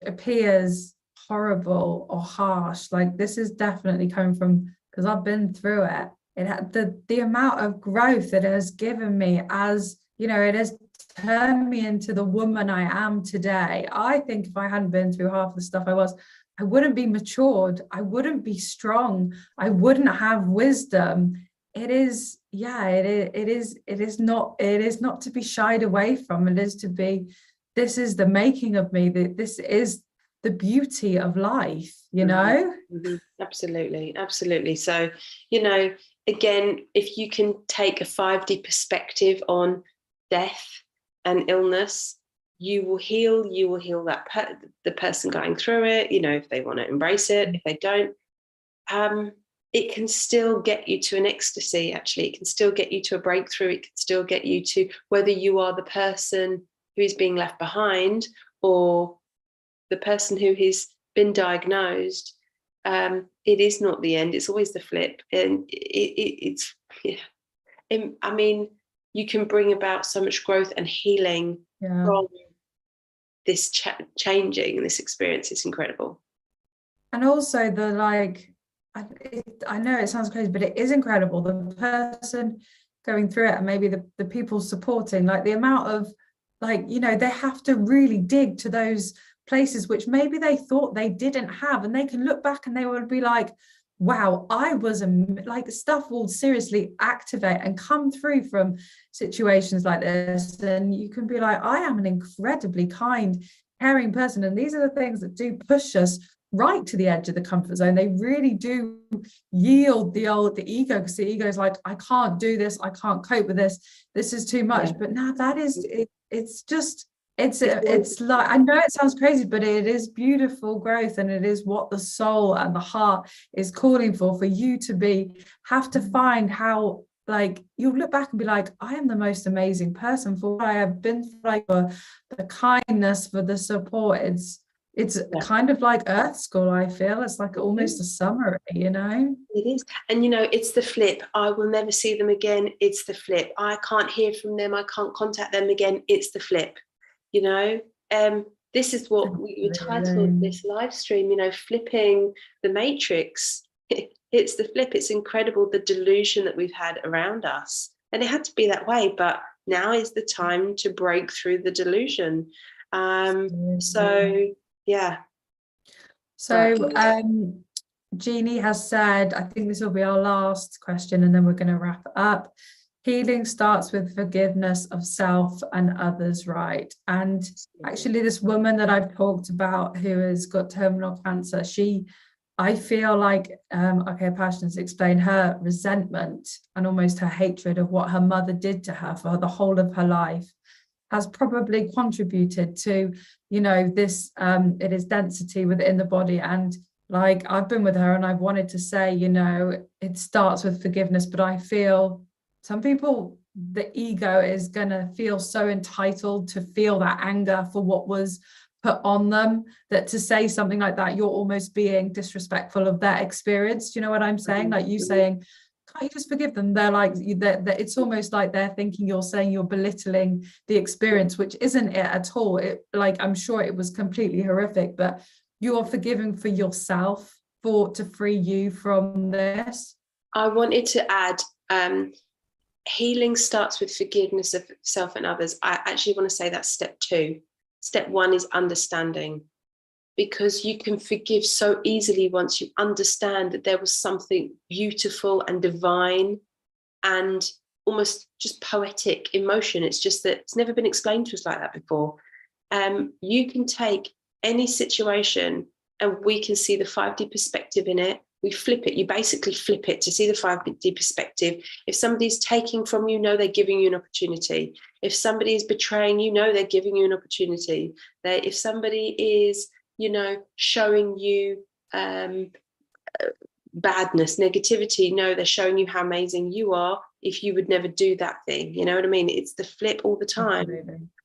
appears horrible or harsh, like this is definitely coming from, because I've been through it. It had the amount of growth it has given me, as you know, it has turned me into the woman I am today. I think if I hadn't been through half the stuff I wouldn't be matured. I wouldn't be strong. I wouldn't have wisdom. It is not to be shied away from. It is to be, this is the making of me. This is the beauty of life, you know? Mm-hmm. Absolutely. So, you know, again, if you can take a 5D perspective on death and illness, you will heal that the person going through it, you know, if they want to embrace it. If they don't, it can still get you to an ecstasy. Actually, it can still get you to a breakthrough. It can still get you to, whether you are the person who is being left behind or the person who has been diagnosed, it is not the end. It's always the flip. And it's I mean, you can bring about so much growth and healing from this changing this experience. It's incredible. And also the, like, I know it sounds crazy, but it is incredible. The person going through it and maybe the people supporting, like the amount of, like, you know, they have to really dig to those places which maybe they thought they didn't have, and they can look back and they would be like, wow, I was like, stuff will seriously activate and come through from situations like this. And you can be like, I am an incredibly kind, caring person. And these are the things that do push us right to the edge of the comfort zone. They really do yield the ego, because the ego is like, I can't do this, I can't cope with this is too much. But now that is it's like, I know it sounds crazy, but it is beautiful growth, and it is what the soul and the heart is calling for you to have to find how, like, you'll look back and be like, I am the most amazing person for what I have been through, like, for the kindness, for the support. It's kind of like Earth School, I feel. It's like almost a summary, you know? It is. And, you know, it's the flip. I will never see them again. It's the flip. I can't hear from them. I can't contact them again. It's the flip. You know, This is what we titled this live stream, you know, flipping the matrix. It's the flip. It's incredible, the delusion that we've had around us. And it had to be that way, but now is the time to break through the delusion. So, yeah. So, Jeannie has said, I think this will be our last question, and then we're going to wrap it up. Healing starts with forgiveness of self and others, right? And actually, this woman that I've talked about who has got terminal cancer, I feel like, Archeia Passions explained her resentment and almost her hatred of what her mother did to her for the whole of her life has probably contributed to, you know, this, it is density within the body. And like, I've been with her and I've wanted to say, you know, it starts with forgiveness, but I feel some people, the ego is going to feel so entitled to feel that anger for what was put on them, that to say something like that, you're almost being disrespectful of their experience. Do you know what I'm saying? Like you saying, can't you just forgive them? They're like, it's almost like they're thinking you're saying you're belittling the experience, which isn't it at all. It, like, I'm sure it was completely horrific, but you're forgiving for yourself to free you from this. I wanted to add, healing starts with forgiveness of self and others. I actually want to say that's step 2. Step 1 is understanding, because you can forgive so easily once you understand that there was something beautiful and divine and almost just poetic emotion. It's just that it's never been explained to us like that before. You can take any situation and we can see the 5D perspective in it. We flip it. You basically flip it to see the 5D perspective. If somebody's taking from you, know they're giving you an opportunity. If somebody is betraying you, know they're giving you an opportunity. If somebody is, you know, showing you badness, negativity, no, they're showing you how amazing you are if you would never do that thing. You know what I mean? It's the flip all the time.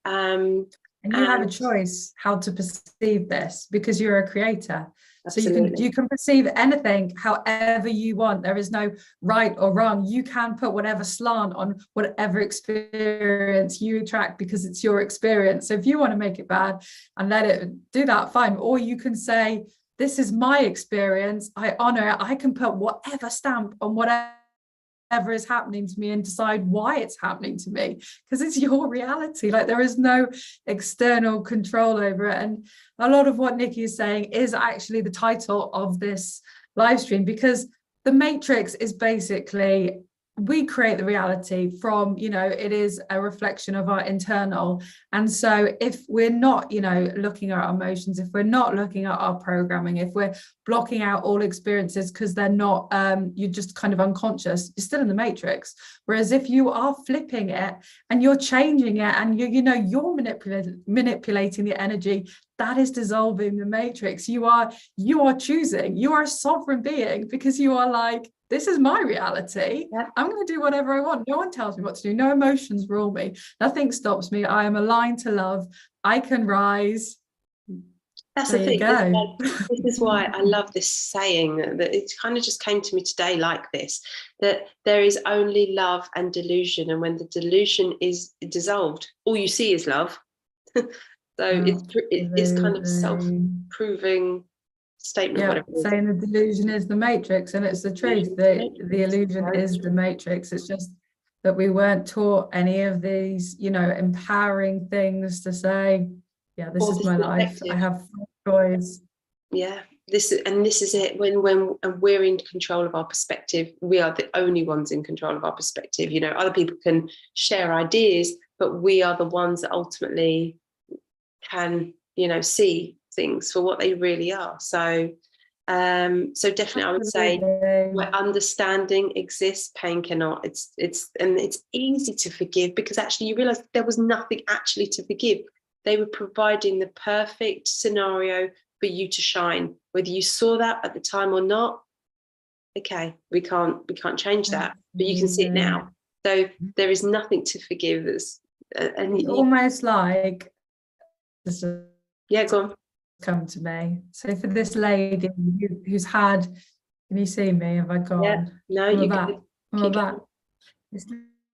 And you have a choice how to perceive this, because you're a creator. Absolutely. So you can perceive anything however you want. There is no right or wrong. You can put whatever slant on whatever experience you attract, because it's your experience. So if you want to make it bad and let it do that, fine. Or you can say, this is my experience, I honor it, I can put whatever stamp on whatever is happening to me and decide why it's happening to me, because it's your reality. Like, there is no external control over it. And a lot of what Nikki is saying is actually the title of this live stream, because the matrix is basically, we create the reality from, you know, it is a reflection of our internal. And so if we're not, you know, looking at our emotions, if we're not looking at our programming, if we're blocking out all experiences because they're not, you're just kind of unconscious, you're still in the matrix. Whereas if you are flipping it and you're changing it and you're manipulating the energy, that is dissolving the matrix. You are choosing, you are a sovereign being, because you are like, this is my reality. Yeah. I'm going to do whatever I want. No one tells me what to do. No emotions rule me. Nothing stops me. I am aligned to love. I can rise. That's the thing. This is why I love this saying, that it kind of just came to me today like this, that there is only love and delusion. And when the delusion is dissolved, all you see is love. So it's kind of self-proving statement. Yeah, saying the delusion is the matrix, and it's the truth. The illusion is the matrix. It's just that we weren't taught any of these, you know, empowering things to say, yeah, this is my life. I have choice. Yeah, this is it. When we're in control of our perspective, we are the only ones in control of our perspective. You know, other people can share ideas, but we are the ones that ultimately can, you know, see things for what they really are. So definitely I would say where understanding exists, pain cannot. It's easy to forgive, because actually you realize there was nothing actually to forgive. They were providing the perfect scenario for you to shine, whether you saw that at the time or not. Okay, we can't change that, but you can see it now. So there is nothing to forgive. And almost like, yeah, go on. Come to me. So for this lady who's had, can you see me? Have I gone? Yeah, no, you can. This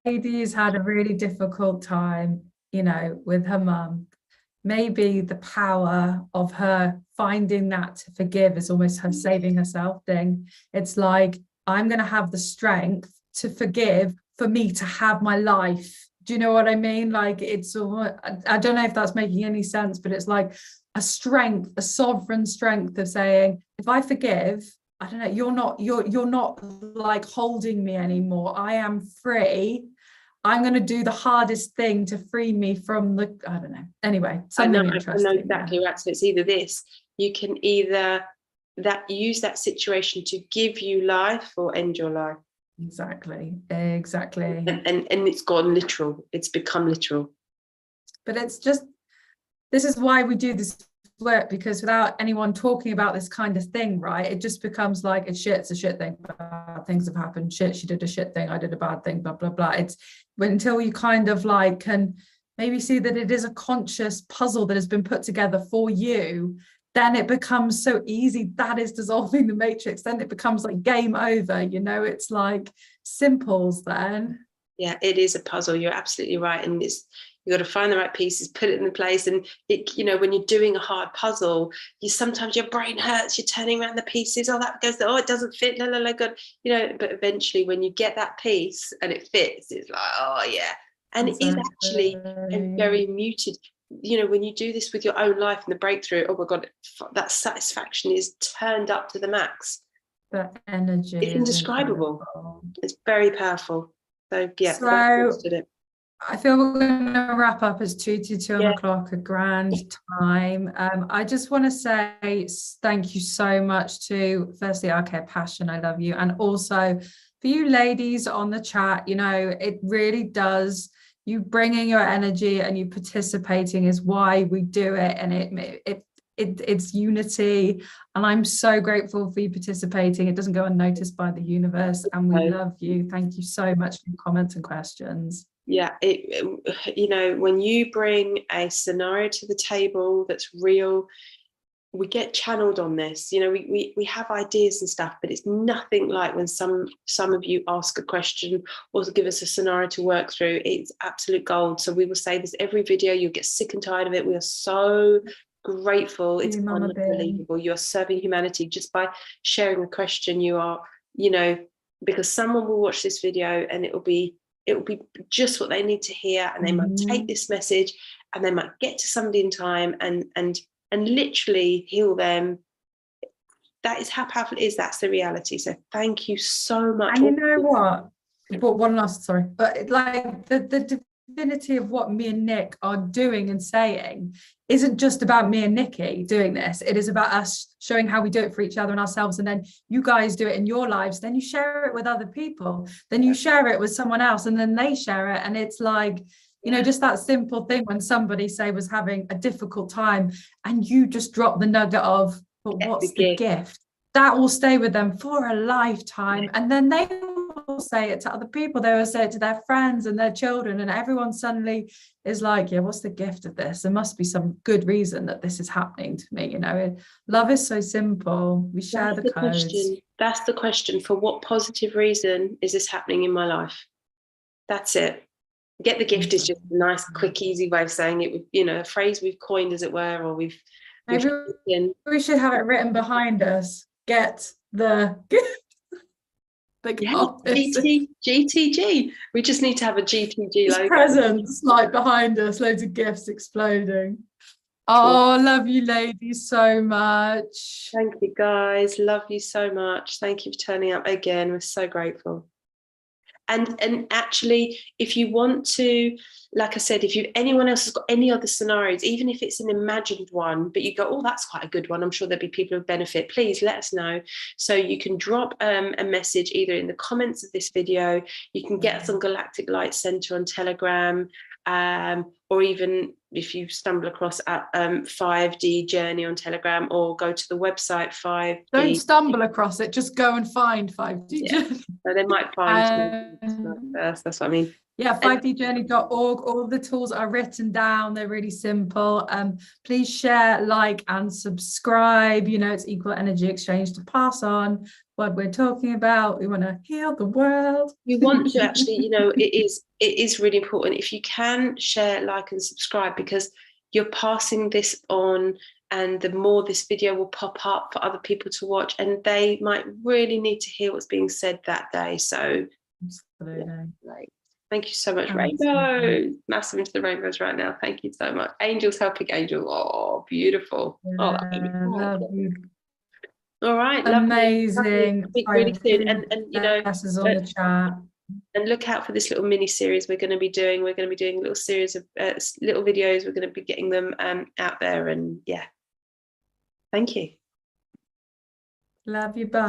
lady has had a really difficult time, you know, with her mum. maybe the power of her finding that to forgive is almost her saving herself thing. It's like, I'm going to have the strength to forgive for me to have my life. Do you know what I mean? Like, it's, I don't know if that's making any sense, but it's like a strength, a sovereign strength of saying, if I forgive, I don't know, you're not like holding me anymore. I am free. I'm going to do the hardest thing to free me from the, I don't know. Anyway, something interesting. I know exactly right. So it's either this, you can either use that situation to give you life or end your life. Exactly. And it's gone literal. It's become literal. But it's just, this is why we do this work, because without anyone talking about this kind of thing, right, it just becomes like, it's a shit thing, bad things have happened, shit, she did a shit thing, I did a bad thing, blah blah blah. It's until you kind of like can maybe see that it is a conscious puzzle that has been put together for you, then it becomes so easy. That is dissolving the matrix. Then it becomes like game over, you know. It's like simples then. Yeah, it is a puzzle. You're absolutely right. And it's, you got to find the right pieces, put it in place. And it, you know, when you're doing a hard puzzle, you sometimes your brain hurts, you're turning around the pieces, oh, that goes, oh, it doesn't fit, la, God, you know, but eventually when you get that piece and it fits, it's like, oh yeah. And exactly. It is actually a very muted, you know, when you do this with your own life and the breakthrough, oh my God, that satisfaction is turned up to the max. The energy is indescribable. It's very powerful. So yeah, so I feel we're going to wrap up as 2 o'clock, a grand time. I just want to say thank you so much to, firstly, Archeia Passion, I love you, and also for you ladies on the chat. You know, it really does, you bringing your energy and you participating is why we do it, and it's unity, and I'm so grateful for you participating. It doesn't go unnoticed by the universe, and we love you. Thank you so much for your comments and questions. Yeah, you know, when you bring a scenario to the table that's real, we get channeled on this. You know, we have ideas and stuff, but it's nothing like when some of you ask a question or give us a scenario to work through. It's absolute gold. So we will say this every video. You'll get sick and tired of it. We are so grateful. It's unbelievable. You are serving humanity just by sharing a question. You are, you know, because someone will watch this video and it will be just what they need to hear, and they might take this message and they might get to somebody in time and literally heal them. That is how powerful it is. That's the reality. So thank you so much. And you know what? But one last, sorry, but like the divinity of what me and Nick are doing and saying isn't just about me and Nikki doing this. It is about us showing how we do it for each other and ourselves, and then you guys do it in your lives, then you share it with other people, then you share it with someone else, and then they share it. And it's like, you know, just that simple thing when somebody, say, was having a difficult time and you just drop the nugget of, but what's the gift? That will stay with them for a lifetime. And then they will say it to other people. They will say it to their friends and their children, and everyone suddenly is like, yeah, what's the gift of this? There must be some good reason that this is happening to me. You know, love is so simple. We share the codes. That's the question. For what positive reason is this happening in my life? That's it. Get the gift is just a nice, quick, easy way of saying it. You know, a phrase we've coined, as it were, or we should have it written behind us. Get the gift. GTG. We just need to have a GTG logo. Presents like behind us, loads of gifts exploding. Oh, love you ladies so much. Thank you guys. Love you so much. Thank you for turning up again. We're so grateful. And actually, if you want to, like I said, if anyone else has got any other scenarios, even if it's an imagined one, but you go, oh, that's quite a good one, I'm sure there'll be people who benefit, please let us know. So you can drop a message either in the comments of this video, you can get us on Galactic Light Center on Telegram, or even if you stumble across 5D Journey on Telegram, or go to the website 5D. Don't stumble across it, just go and find 5D Journey. So they might find first, that's what I mean. Yeah, 5djourney.org. All the tools are written down. They're really simple. Please share, like, and subscribe. You know, it's equal energy exchange to pass on what we're talking about. We want to heal the world. You want to actually, you know, it is really important. If you can share, like, and subscribe, because you're passing this on, and the more this video will pop up for other people to watch, and they might really need to hear what's being said that day. So Absolutely. yeah, like, thank you so much, Absolutely. Rainbow. Massive into the rainbows right now. Thank you so much. Angels helping angels. Oh, beautiful. Oh, that made me Yeah, cry. love you. All right, Amazing. lovely. Speak really soon. And you know, Is on the chat. and look out for this little mini series we're going to be doing. We're going to be doing a little series of little videos. We're going to be getting them out there, and yeah, thank you. Love you. Bye.